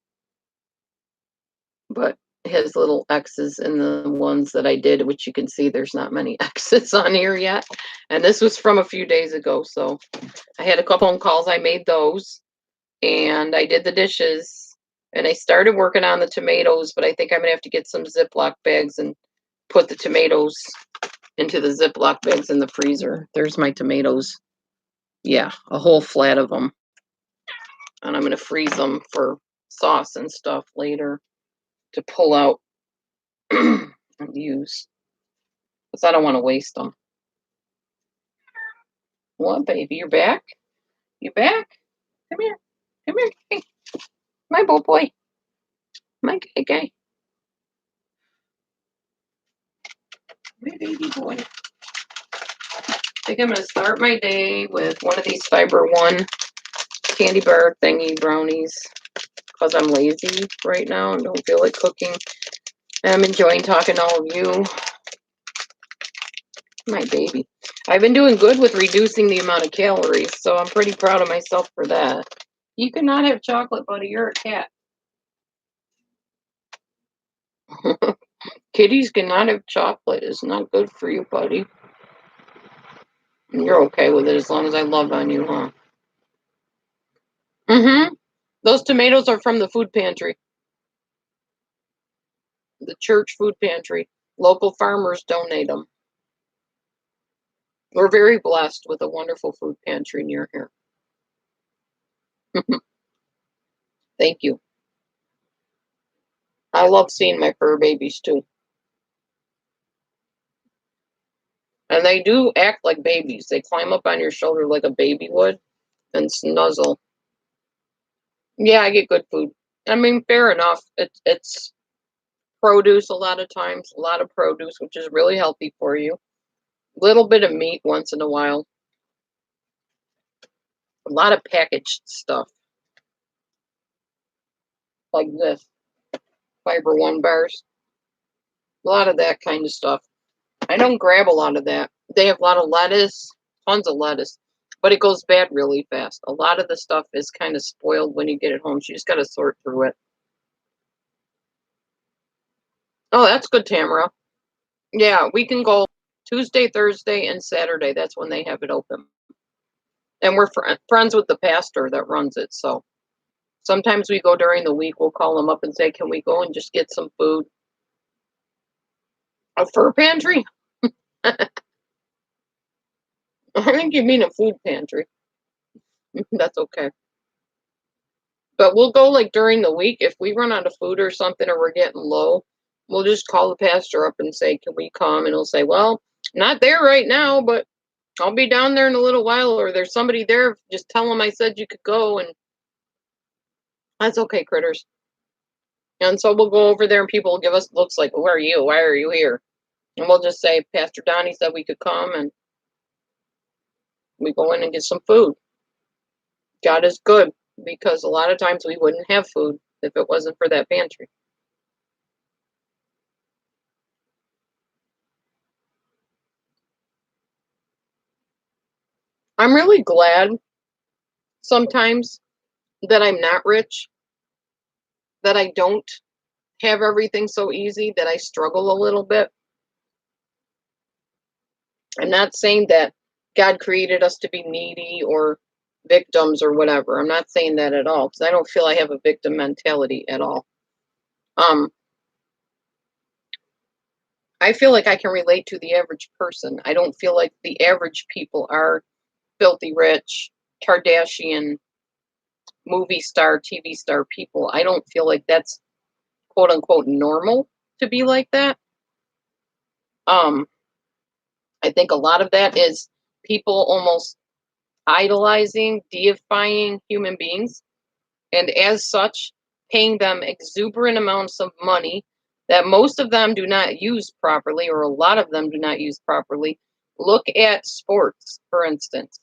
S1: but it has little X's in the ones that I did, which you can see there's not many X's on here yet. And this was from a few days ago. So I had a couple phone calls. I made those and I did the dishes and I started working on the tomatoes, but I think I'm going to have to get some Ziploc bags and put the tomatoes into the Ziploc bags in the freezer. There's my tomatoes. Yeah, a whole flat of them. And I'm going to freeze them for sauce and stuff later to pull out and use because I don't want to waste them. What, baby? You're back? You back? Come here. Come here. Hey, my boy. My guy. My baby boy. I think I'm going to start my day with one of these Fiber One candy bar thingy brownies because I'm lazy right now and don't feel like cooking. And I'm enjoying talking to all of you. My baby. I've been doing good with reducing the amount of calories, so I'm pretty proud of myself for that. You cannot have chocolate, buddy. You're a cat. Kitties cannot have chocolate. It's not good for you, buddy. And you're okay with it as long as I love on you, huh? Mm-hmm. Those tomatoes are from the food pantry. The church food pantry. Local farmers donate them. We're very blessed with a wonderful food pantry near here. Thank you. I love seeing my fur babies too. And they do act like babies. They climb up on your shoulder like a baby would and snuzzle. Yeah, I get good food. I mean, fair enough. It's produce a lot of times, a lot of produce, which is really healthy for you. Little bit of meat once in a while. A lot of packaged stuff like this, Fiber One bars. A lot of that kind of stuff. I don't grab a lot of that. They have a lot of lettuce, tons of lettuce, but it goes bad really fast. A lot of the stuff is kind of spoiled when you get it home. So you just got to sort through it. Oh, that's good, Tamara. Yeah, we can go Tuesday, Thursday, and Saturday. That's when they have it open. And we're friends with the pastor that runs it. So sometimes we go during the week. We'll call them up and say, can we go and just get some food? A fur pantry? I think you mean a food pantry. That's okay. But we'll go like during the week. If we run out of food or something or we're getting low, we'll just call the pastor up and say, can we come? And he'll say, well, not there right now, but I'll be down there in a little while. Or there's somebody there. Just tell them I said you could go. And that's okay, critters. And so we'll go over there and people will give us looks like, who are you? Why are you here? And we'll just say, Pastor Donnie said we could come. And we go in and get some food. God is good, because a lot of times we wouldn't have food if it wasn't for that pantry. I'm really glad sometimes that I'm not rich, that I don't have everything so easy, that I struggle a little bit. I'm not saying that God created us to be needy or victims or whatever. I'm not saying that at all, because I don't feel I have a victim mentality at all. I feel like I can relate to the average person. I don't feel like the average people are filthy rich, Kardashian, movie star, TV star people. I don't feel like that's quote unquote normal to be like that. I think a lot of that is people almost idolizing, deifying human beings, and as such, paying them exuberant amounts of money that most of them do not use properly, or a lot of them do not use properly. Look at sports, for instance.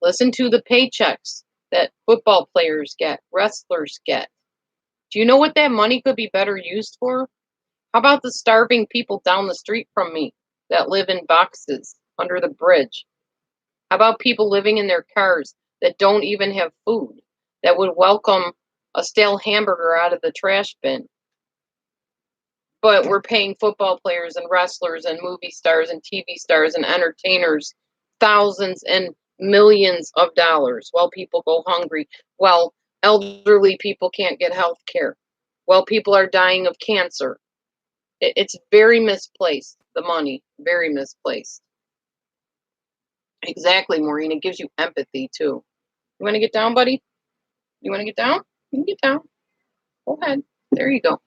S1: Listen to the paychecks that football players get, wrestlers get. Do you know what that money could be better used for? How about the starving people down the street from me that live in boxes under the bridge? How about people living in their cars that don't even have food, that would welcome a stale hamburger out of the trash bin? But we're paying football players and wrestlers and movie stars and TV stars and entertainers thousands and millions of dollars while people go hungry, while elderly people can't get health care, while people are dying of cancer. It's very misplaced, the money, very misplaced. Exactly, Maureen. It gives you empathy too. You want to get down, buddy? You want to get down? You can get down. Go ahead. There you go.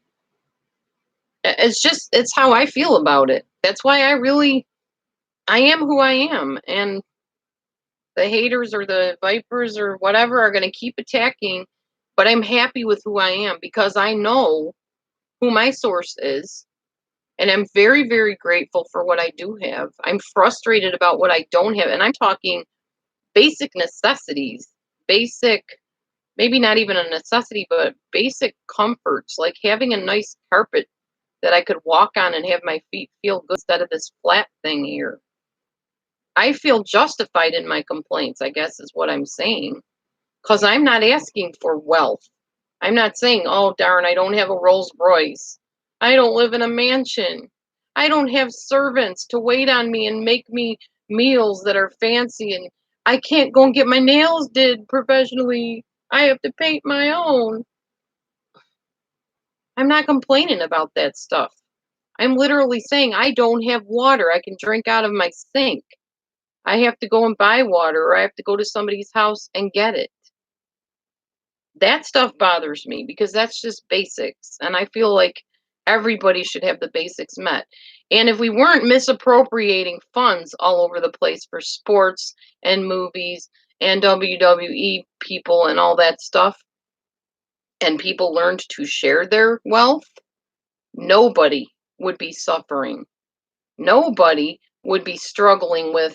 S1: It's how I feel about it. That's why I am who I am. And the haters or the vipers or whatever are going to keep attacking. But I'm happy with who I am because I know who my source is. And I'm very, very grateful for what I do have. I'm frustrated about what I don't have. And I'm talking basic necessities, basic, maybe not even a necessity, but basic comforts, like having a nice carpet that I could walk on and have my feet feel good instead of this flat thing here. I feel justified in my complaints, I guess is what I'm saying, because I'm not asking for wealth. I'm not saying, oh, darn, I don't have a Rolls Royce. I don't live in a mansion. I don't have servants to wait on me and make me meals that are fancy, and I can't go and get my nails did professionally. I have to paint my own. I'm not complaining about that stuff. I'm literally saying I don't have water I can drink out of my sink. I have to go and buy water, or I have to go to somebody's house and get it. That stuff bothers me because that's just basics. And I feel like everybody should have the basics met. And if we weren't misappropriating funds all over the place for sports and movies and WWE people and all that stuff, and people learned to share their wealth, nobody would be suffering. Nobody would be struggling with,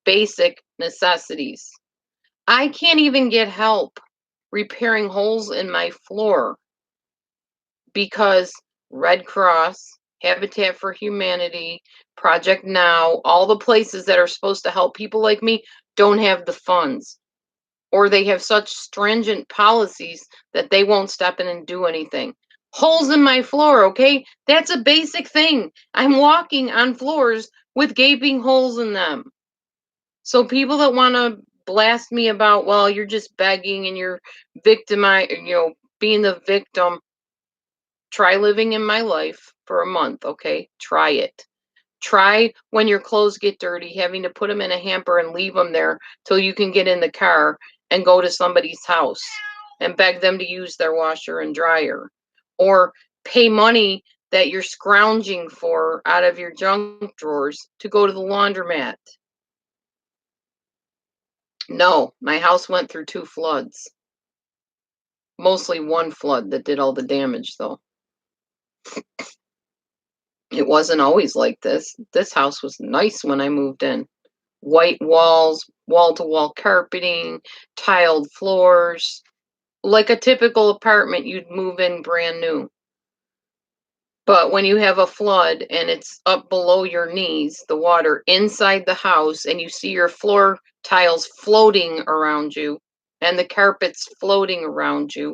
S1: basic necessities. I can't even get help repairing holes in my floor because Red Cross, Habitat for Humanity, Project Now, all the places that are supposed to help people like me don't have the funds. Or they have such stringent policies that they won't step in and do anything. Holes in my floor, okay? That's a basic thing. I'm walking on floors with gaping holes in them. So people that want to blast me about, well, you're just begging and you're being the victim, try living in my life for a month, okay? Try it. Try when your clothes get dirty, having to put them in a hamper and leave them there till you can get in the car and go to somebody's house and beg them to use their washer and dryer, or pay money that you're scrounging for out of your junk drawers to go to the laundromat. No, my house went through 2 floods. Mostly one flood that did all the damage, though. It wasn't always like this. This house was nice when I moved in. White walls, wall-to-wall carpeting, tiled floors, like a typical apartment you'd move in brand new. But when you have a flood and it's up below your knees, the water inside the house, and you see your floor tiles floating around you and the carpets floating around you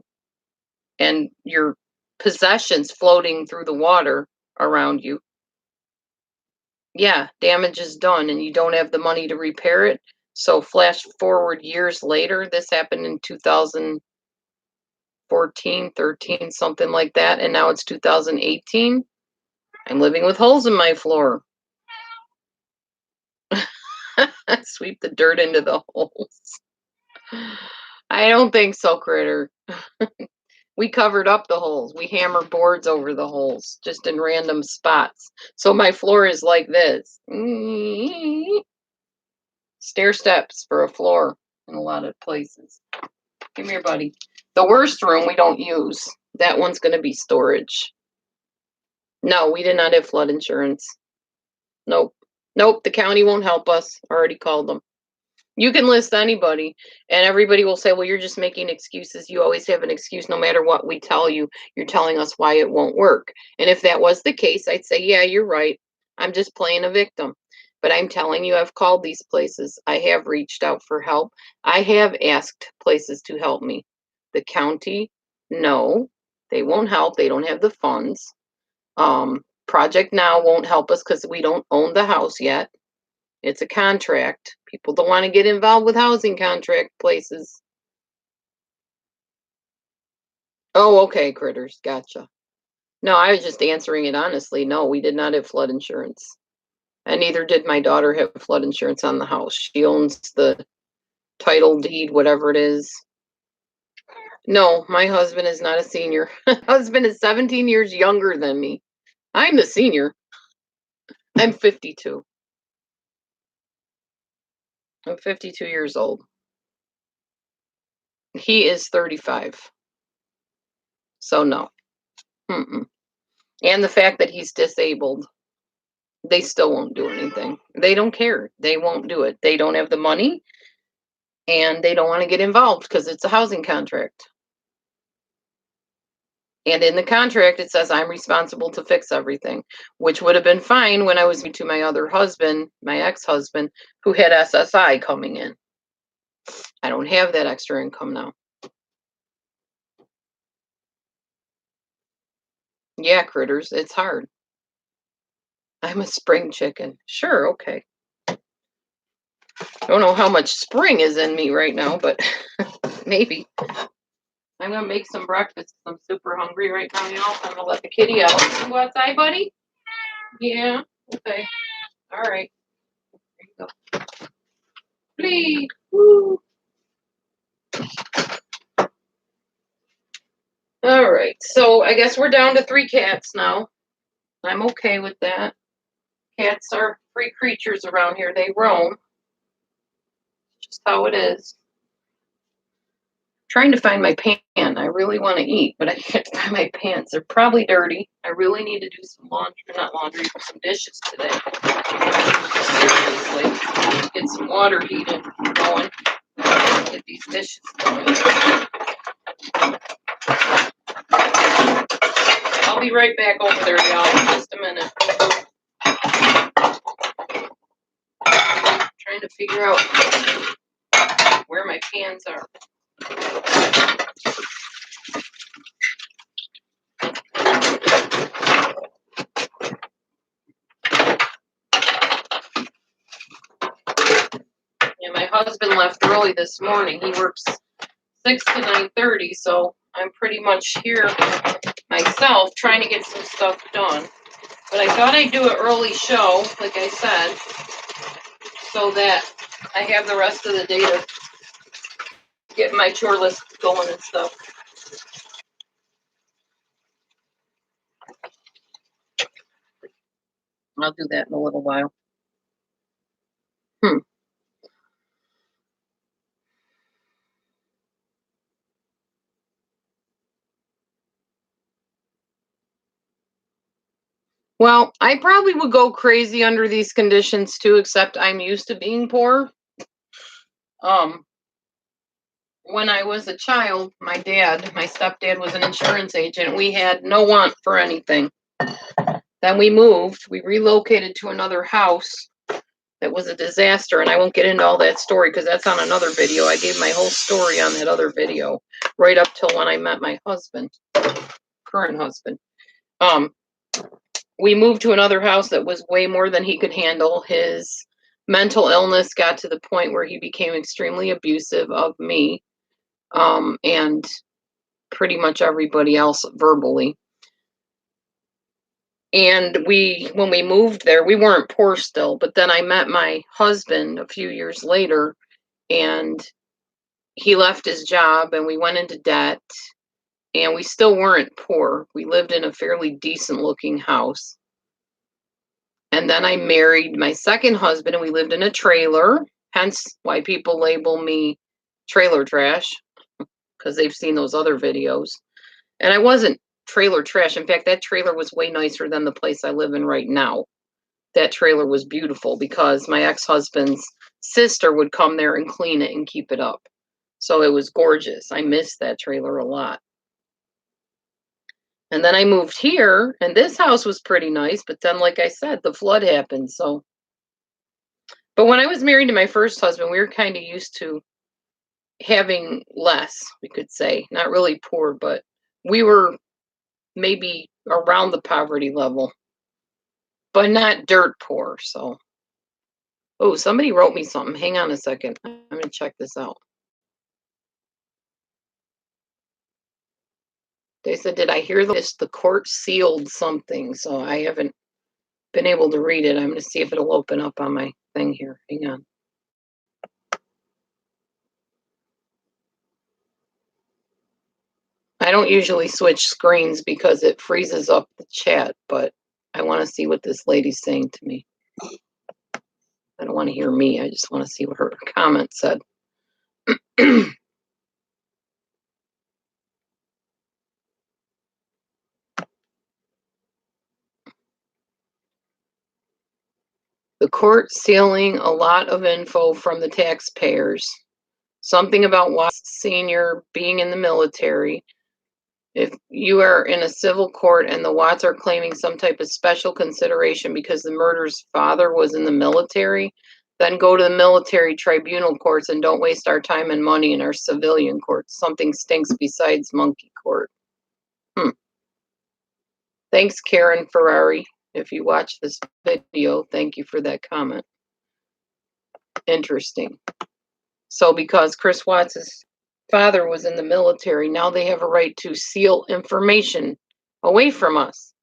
S1: and your possessions floating through the water around you, yeah, damage is done and you don't have the money to repair it. So flash forward years later, this happened in 2014, 13, something like that, and now it's 2018. I'm living with holes in my floor. Sweep the dirt into the holes. I don't think so, critter. We covered up the holes. We hammer boards over the holes, just in random spots. So my floor is like this. Stair steps for a floor in a lot of places. Come here, buddy. The worst room we don't use. That one's going to be storage. No, we did not have flood insurance. Nope. Nope, the county won't help us. Already called them. You can list anybody, and everybody will say, well, you're just making excuses. You always have an excuse no matter what we tell you. You're telling us why it won't work. And if that was the case, I'd say, yeah, you're right. I'm just playing a victim. But I'm telling you, I've called these places. I have reached out for help. I have asked places to help me. The county, no, they won't help. They don't have the funds. Project Now won't help us because we don't own the house yet. It's a contract. People don't want to get involved with housing contract places. Oh, okay, critters. Gotcha. No, I was just answering it honestly. No, we did not have flood insurance. And neither did my daughter have flood insurance on the house. She owns the title deed, whatever it is. No, my husband is not a senior. My husband is 17 years younger than me. I'm the senior. I'm 52. I'm 52 years old. He is 35. So no. Mm-mm. And the fact that he's disabled, they still won't do anything. They don't care. They won't do it. They don't have the money and they don't want to get involved because it's a housing contract. And in the contract, it says I'm responsible to fix everything, which would have been fine when I was to my other husband, my ex-husband, who had SSI coming in. I don't have that extra income now. Yeah, critters, it's hard. I'm a spring chicken. Sure, okay. I don't know how much spring is in me right now, but maybe. I'm gonna make some breakfast. I'm super hungry right now, y'all. I'm gonna let the kitty out. You go outside, buddy? Yeah. Okay. All right. There you go. Please. Woo. All right. So I guess we're down to 3 cats now. I'm okay with that. Cats are free creatures around here. They roam. Just how it is. Trying to find my pan. I really want to eat, but I can't find my pants. They're probably dirty. I really need to do some laundry, not laundry, but some dishes today. Seriously, get some water heated going. Get these dishes going. I'll be right back over there, y'all, in just a minute. Trying to figure out where my pans are. Yeah, my husband left early this morning. He works 6 to 9:30, so I'm pretty much here myself trying to get some stuff done. But I thought I'd do an early show, like I said, so that I have the rest of the day to get my chore list going and stuff. I'll do that in a little while. Well, I probably would go crazy under these conditions too, except I'm used to being poor. When I was a child, my stepdad was an insurance agent. We had no want for anything. Then we moved, we relocated to another house that was a disaster. And I won't get into all that story because that's on another video. I gave my whole story on that other video, right up till when I met my husband, current husband. We moved to another house that was way more than he could handle. His mental illness got to the point where he became extremely abusive of me, and pretty much everybody else verbally. And when we moved there, we weren't poor still, but then I met my husband a few years later, and he left his job and we went into debt, and we still weren't poor. We lived in a fairly decent looking house. And then I married my second husband and we lived in a trailer, hence why people label me trailer trash, because they've seen those other videos. And I wasn't trailer trash. In fact, that trailer was way nicer than the place I live in right now. That trailer was beautiful because my ex-husband's sister would come there and clean it and keep it up. So it was gorgeous. I missed that trailer a lot. And then I moved here, and this house was pretty nice, but then, like I said, the flood happened. So, but when I was married to my first husband, we were kind of used to having less, we could say. Not really poor, but we were maybe around the poverty level, but not dirt poor. So, oh, somebody wrote me something. Hang on a second. I'm going to check this out. They said, did I hear this? The court sealed something, so I haven't been able to read it. I'm going to see if it'll open up on my thing here. Hang on. I don't usually switch screens because it freezes up the chat, but I want to see what this lady's saying to me. I don't want to hear me. I just want to see what her comment said. The court sealing a lot of info from the taxpayers. Something about Watts Sr. being in the military. If you are in a civil court and the Watts are claiming some type of special consideration because the murderer's father was in the military, then go to the military tribunal courts and don't waste our time and money in our civilian courts. Something stinks besides monkey court. Thanks, Karen Ferrari. If you watch this video, thank you for that comment. Interesting. So because Chris Watts is father was in the military. Now they have a right to seal information away from us.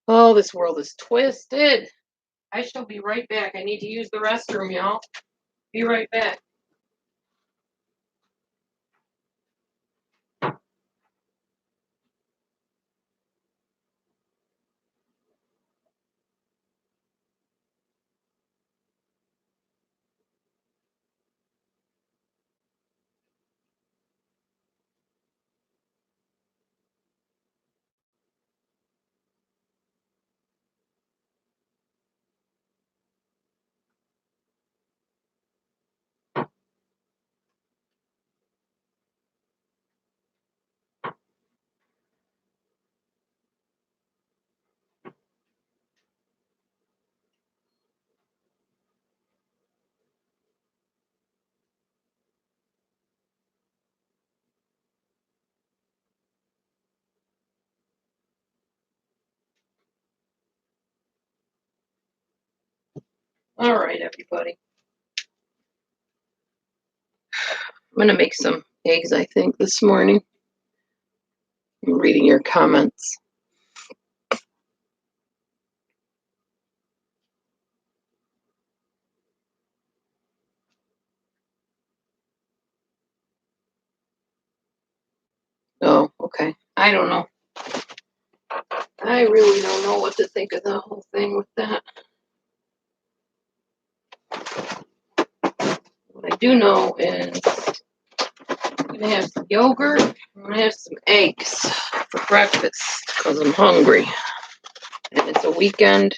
S1: Oh, this world is twisted. I shall be right back. I need to use the restroom, y'all. Be right back. All right, everybody. I'm going to make some eggs, I think, this morning. I'm reading your comments. Oh, okay. I don't know. I really don't know what to think of the whole thing with that. What I do know is I'm going to have some yogurt. I'm going to have some eggs for breakfast because I'm hungry. And it's a weekend.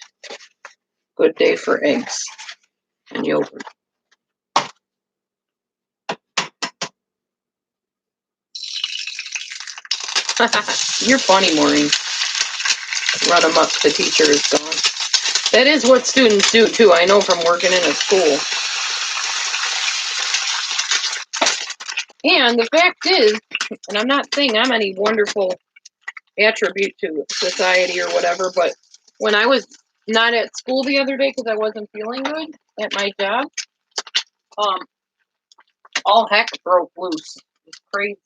S1: Good day for eggs and yogurt. You're funny, Maureen. Run them up. The teacher is gone. That is what students do, too. I know from working in a school. And the fact is, and I'm not saying I'm any wonderful attribute to society or whatever, but when I was not at school the other day because I wasn't feeling good at my job, all heck broke loose. It's crazy.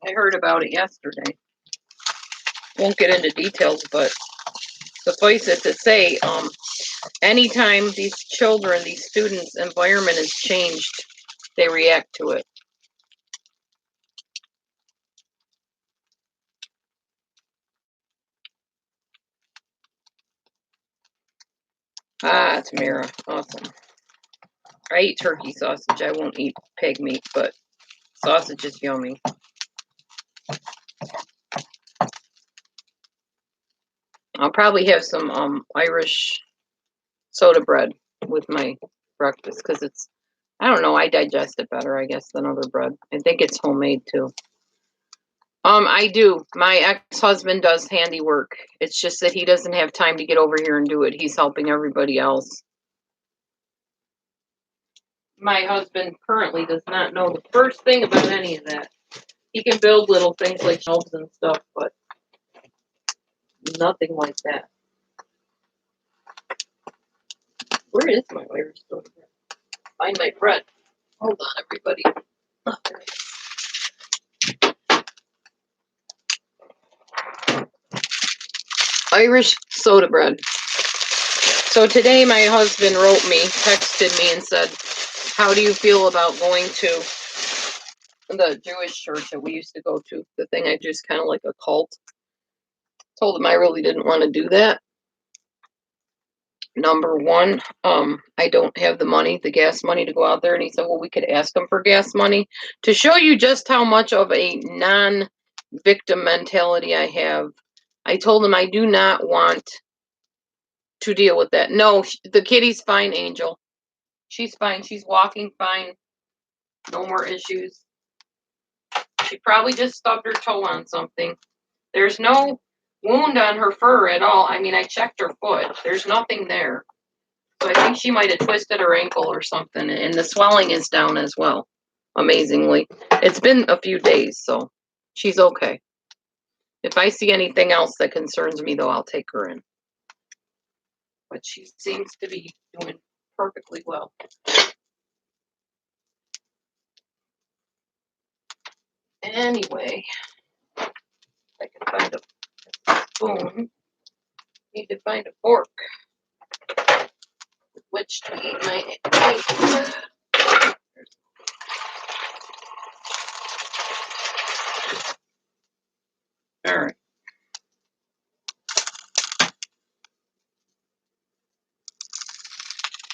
S1: I heard about it yesterday. Won't get into details, but suffice it to say, anytime these children, these students' environment is changed, they react to it. Ah, Tamara, awesome. I eat turkey sausage. I won't eat pig meat, but sausage is yummy. I'll probably have some Irish soda bread with my breakfast because it's, I don't know, I digest it better, I guess, than other bread. I think it's homemade too. I do. My ex-husband does handiwork. It's just that he doesn't have time to get over here and do it. He's helping everybody else. My husband currently does not know the first thing about any of that. He can build little things like shelves and stuff, but nothing like that. Where is my Irish soda bread? Find my bread. Hold on, everybody. Irish soda bread. So today my husband wrote me, texted me and said, how do you feel about going to the Jewish church that we used to go to? The thing I just kind of like a cult. Told him I really didn't want to do that. Number one, I don't have the money, the gas money to go out there. And he said, well, we could ask them for gas money to show you just how much of a non-victim mentality I have. I told him I do not want to deal with that. No, the kitty's fine, Angel. She's fine. She's walking fine. No more issues. She probably just stubbed her toe on something. There's no wound on her fur at all. I mean, I checked her foot. There's nothing there. So I think she might have twisted her ankle or something. And the swelling is down as well, amazingly. It's been a few days, so she's okay. If I see anything else that concerns me, though, I'll take her in. But she seems to be doing perfectly well. Anyway, I can find a spoon. Need to find a fork with which to eat my eggs. All right.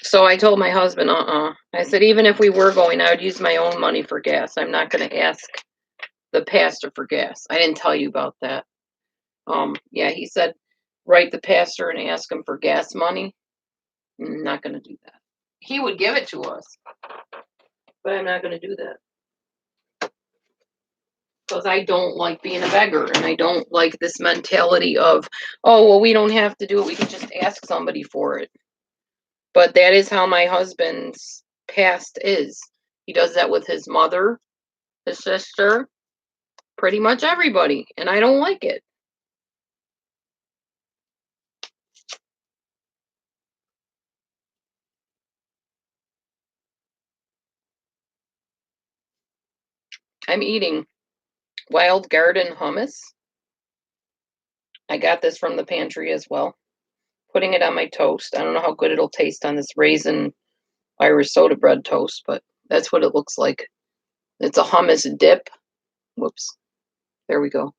S1: So I told my husband, I said, even if we were going, I would use my own money for gas. I'm not going to ask the pastor for gas. I didn't tell you about that. Yeah, he said, write the pastor and ask him for gas money. I'm not going to do that. He would give it to us, but I'm not going to do that. Because I don't like being a beggar, and I don't like this mentality of, oh, well, we don't have to do it. We can just ask somebody for it. But that is how my husband's past is. He does that with his mother, his sister, pretty much everybody, and I don't like it. I'm eating Wild Garden hummus. I got this from the pantry as well. Putting it on my toast. I don't know how good it'll taste on this raisin Irish soda bread toast, but that's what it looks like. It's a hummus dip. Whoops. There we go.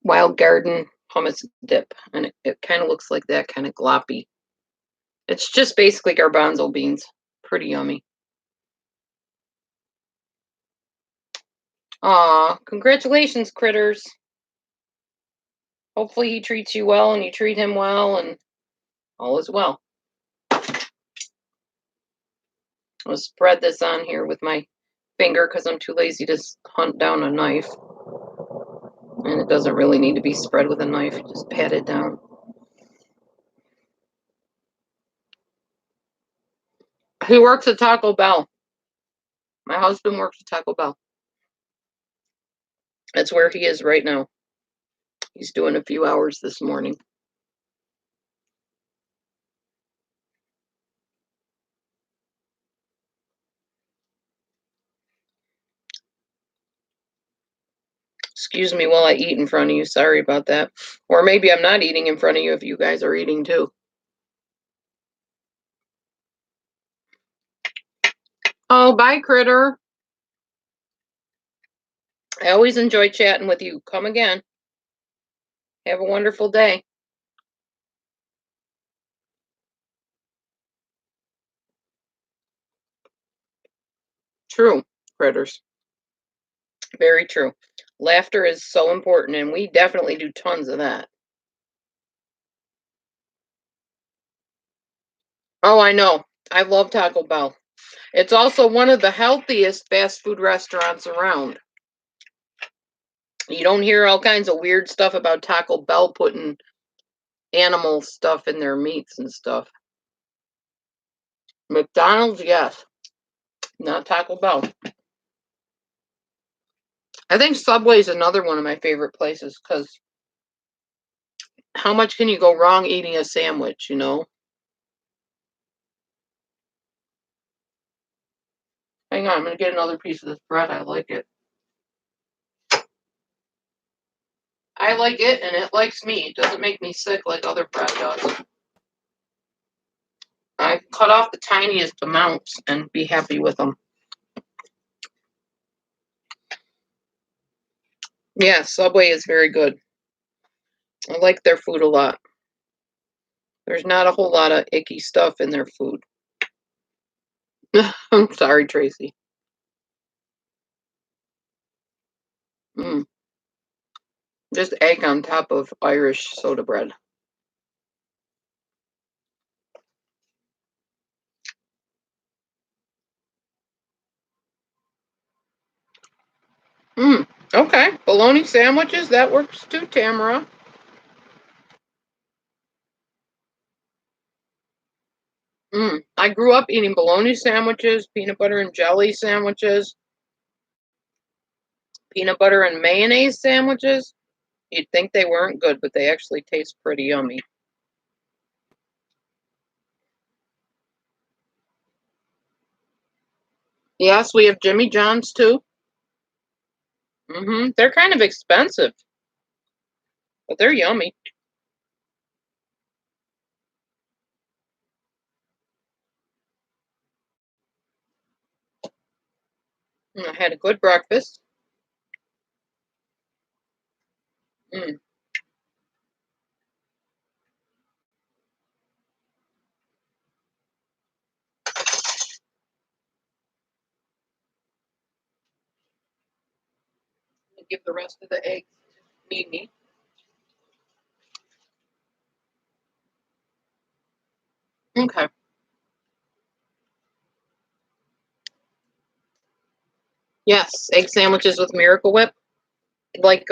S1: Wild Garden hummus dip. And it kind of looks like that, kind of gloppy. It's just basically garbanzo beans. Pretty yummy. Aw, congratulations, critters. Hopefully he treats you well and you treat him well and all is well. I'll spread this on here with my finger because I'm too lazy to hunt down a knife. And it doesn't really need to be spread with a knife. You just pat it down. He works at Taco Bell. My husband works at Taco Bell. That's where he is right now. He's doing a few hours this morning. Excuse me while I eat in front of you. Sorry about that. Or maybe I'm not eating in front of you if you guys are eating too. Oh, bye, critter. I always enjoy chatting with you. Come again. Have a wonderful day. True, critters. Very true. Laughter is so important, and we definitely do tons of that. Oh, I know. I love Taco Bell. It's also one of the healthiest fast food restaurants around. You don't hear all kinds of weird stuff about Taco Bell putting animal stuff in their meats and stuff. McDonald's, yes. Not Taco Bell. I think Subway is another one of my favorite places because how much can you go wrong eating a sandwich, you know? Hang on, I'm going to get another piece of this bread. I like it. I like it, and it likes me. It doesn't make me sick like other bread does. I cut off the tiniest amounts and be happy with them. Yeah, Subway is very good. I like their food a lot. There's not a whole lot of icky stuff in their food. I'm sorry, Tracy. Mm. Just egg on top of Irish soda bread. Okay, bologna sandwiches, that works too, Tamara. I grew up eating bologna sandwiches, peanut butter and jelly sandwiches, peanut butter and mayonnaise sandwiches. You'd think they weren't good, but they actually taste pretty yummy. Yes, we have Jimmy John's too. They're kind of expensive, but they're yummy. And I had a good breakfast. Mm. Give the rest of the eggs to Mimi. Okay. Yes, egg sandwiches with Miracle Whip. Like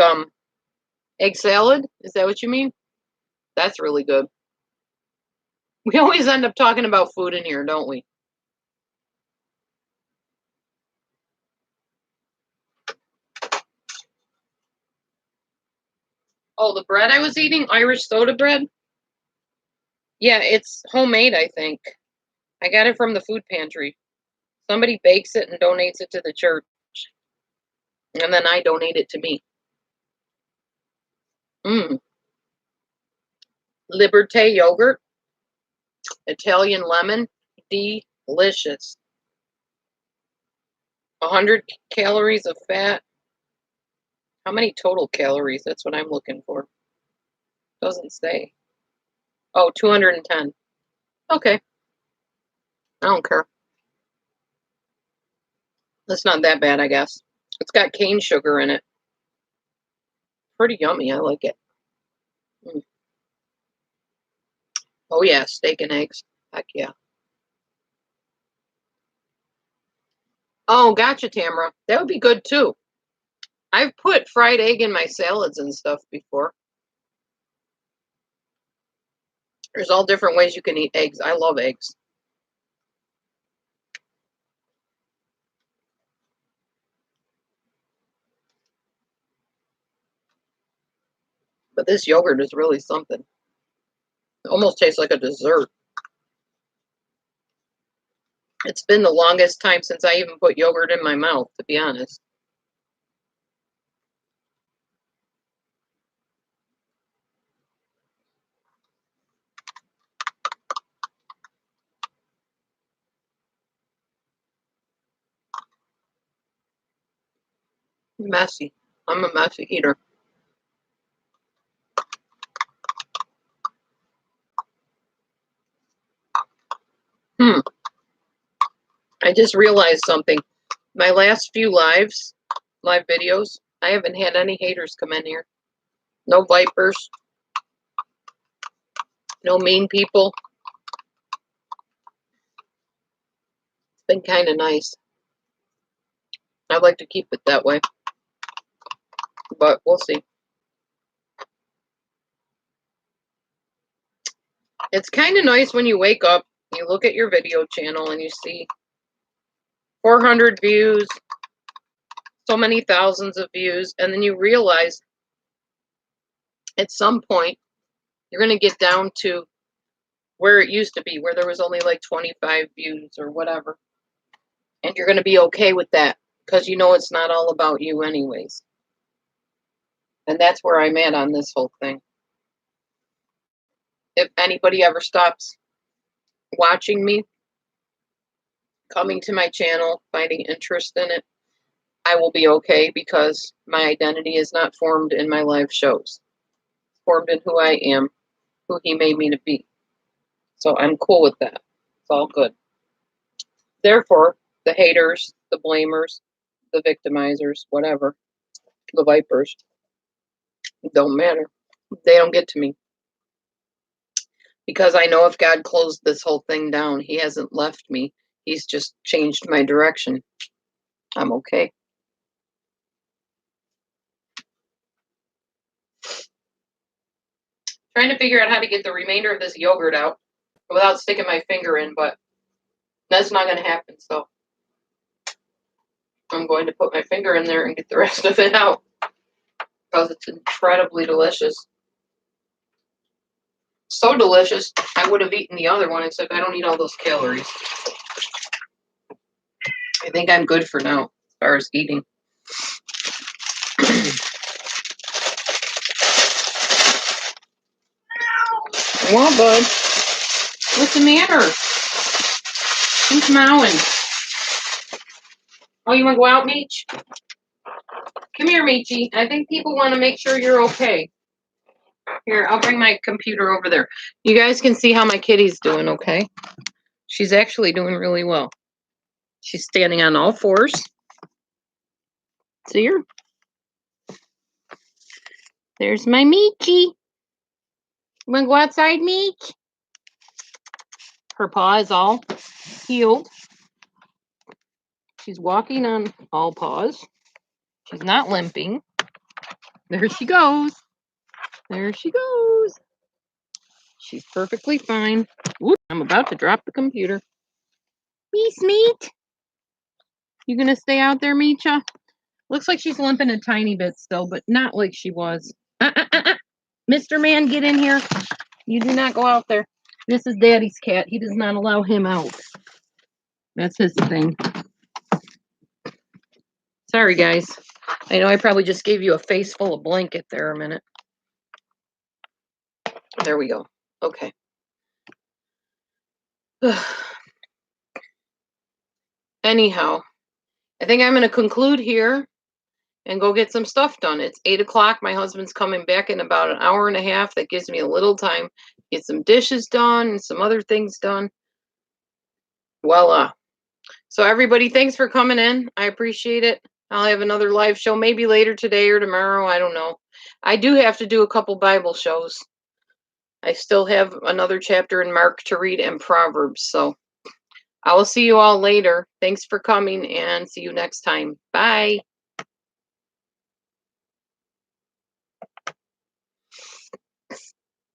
S1: egg salad? Is that what you mean? That's really good. We always end up talking about food in here, don't we? Oh, the bread I was eating, Irish soda bread? Yeah, it's homemade, I think. I got it from the food pantry. Somebody bakes it and donates it to the church. And then I donate it to me. Mmm. Liberté yogurt, Italian lemon, delicious. 100 calories of fat. How many total calories? That's what I'm looking for. Doesn't say. Oh, 210. Okay. I don't care. That's not that bad, I guess. It's got cane sugar in it. Pretty yummy. I like it. Mm. Oh, yeah. Steak and eggs. Heck yeah. Oh, gotcha, Tamara. That would be good too. I've put fried egg in my salads and stuff before. There's all different ways you can eat eggs. I love eggs. But this yogurt is really something. It almost tastes like a dessert. It's been the longest time since I even put yogurt in my mouth, to be honest. Messy. I'm a messy eater. Hmm. I just realized something. My last few live videos, I haven't had any haters come in here. No vipers. No mean people. It's been kind of nice. I'd like to keep it that way. But we'll see. It's kind of nice when you wake up, you look at your video channel and you see 400 views, so many thousands of views, and then you realize at some point you're going to get down to where it used to be, where there was only like 25 views or whatever. And you're going to be okay with that because you know it's not all about you anyways. And that's where I'm at on this whole thing. If anybody ever stops watching me, coming to my channel, finding interest in it, I will be okay because my identity is not formed in my live shows. It's formed in who I am, who he made me to be. So I'm cool with that. It's all good. Therefore, the haters, the blamers, the victimizers, whatever, the vipers, don't matter. They don't get to me. Because I know if God closed this whole thing down, he hasn't left me. He's just changed my direction. I'm okay. Trying to figure out how to get the remainder of this yogurt out without sticking my finger in, but that's not going to happen. So I'm going to put my finger in there and get the rest of it out because it's incredibly delicious. So delicious, I would have eaten the other one, except I don't eat all those calories. I think I'm good for now as far as eating. Well, bud, what's the matter? Who's mowing? Oh, you want to go out, Meech? Come here, Meechy. I think people want to make sure you're okay. Here, I'll bring my computer over there. You guys can see how my kitty's doing, okay? She's actually doing really well. She's standing on all fours. See her? There's my Meechy. Want to go outside, Meech? Her paw is all healed. She's walking on all paws. She's not limping. There she goes. There she goes. She's perfectly fine. Whoop, I'm about to drop the computer. Peace, Meat. You gonna stay out there, Meecha? Looks like she's limping a tiny bit still, but not like she was. Mr. Man, get in here. You do not go out there. This is Daddy's cat. He does not allow him out. That's his thing. Sorry, guys. I know I probably just gave you a face full of blanket there a minute. There we go. Okay. Anyhow, I think I'm going to conclude here and go get some stuff done. It's 8 o'clock. My husband's coming back in about an hour and a half. That gives me a little time to get some dishes done and some other things done. Voila. So everybody, thanks for coming in. I appreciate it. I'll have another live show maybe later today or tomorrow. I don't know. I do have to do a couple Bible shows. I still have another chapter in Mark to read and Proverbs. So I will see you all later. Thanks for coming and see you next time. Bye.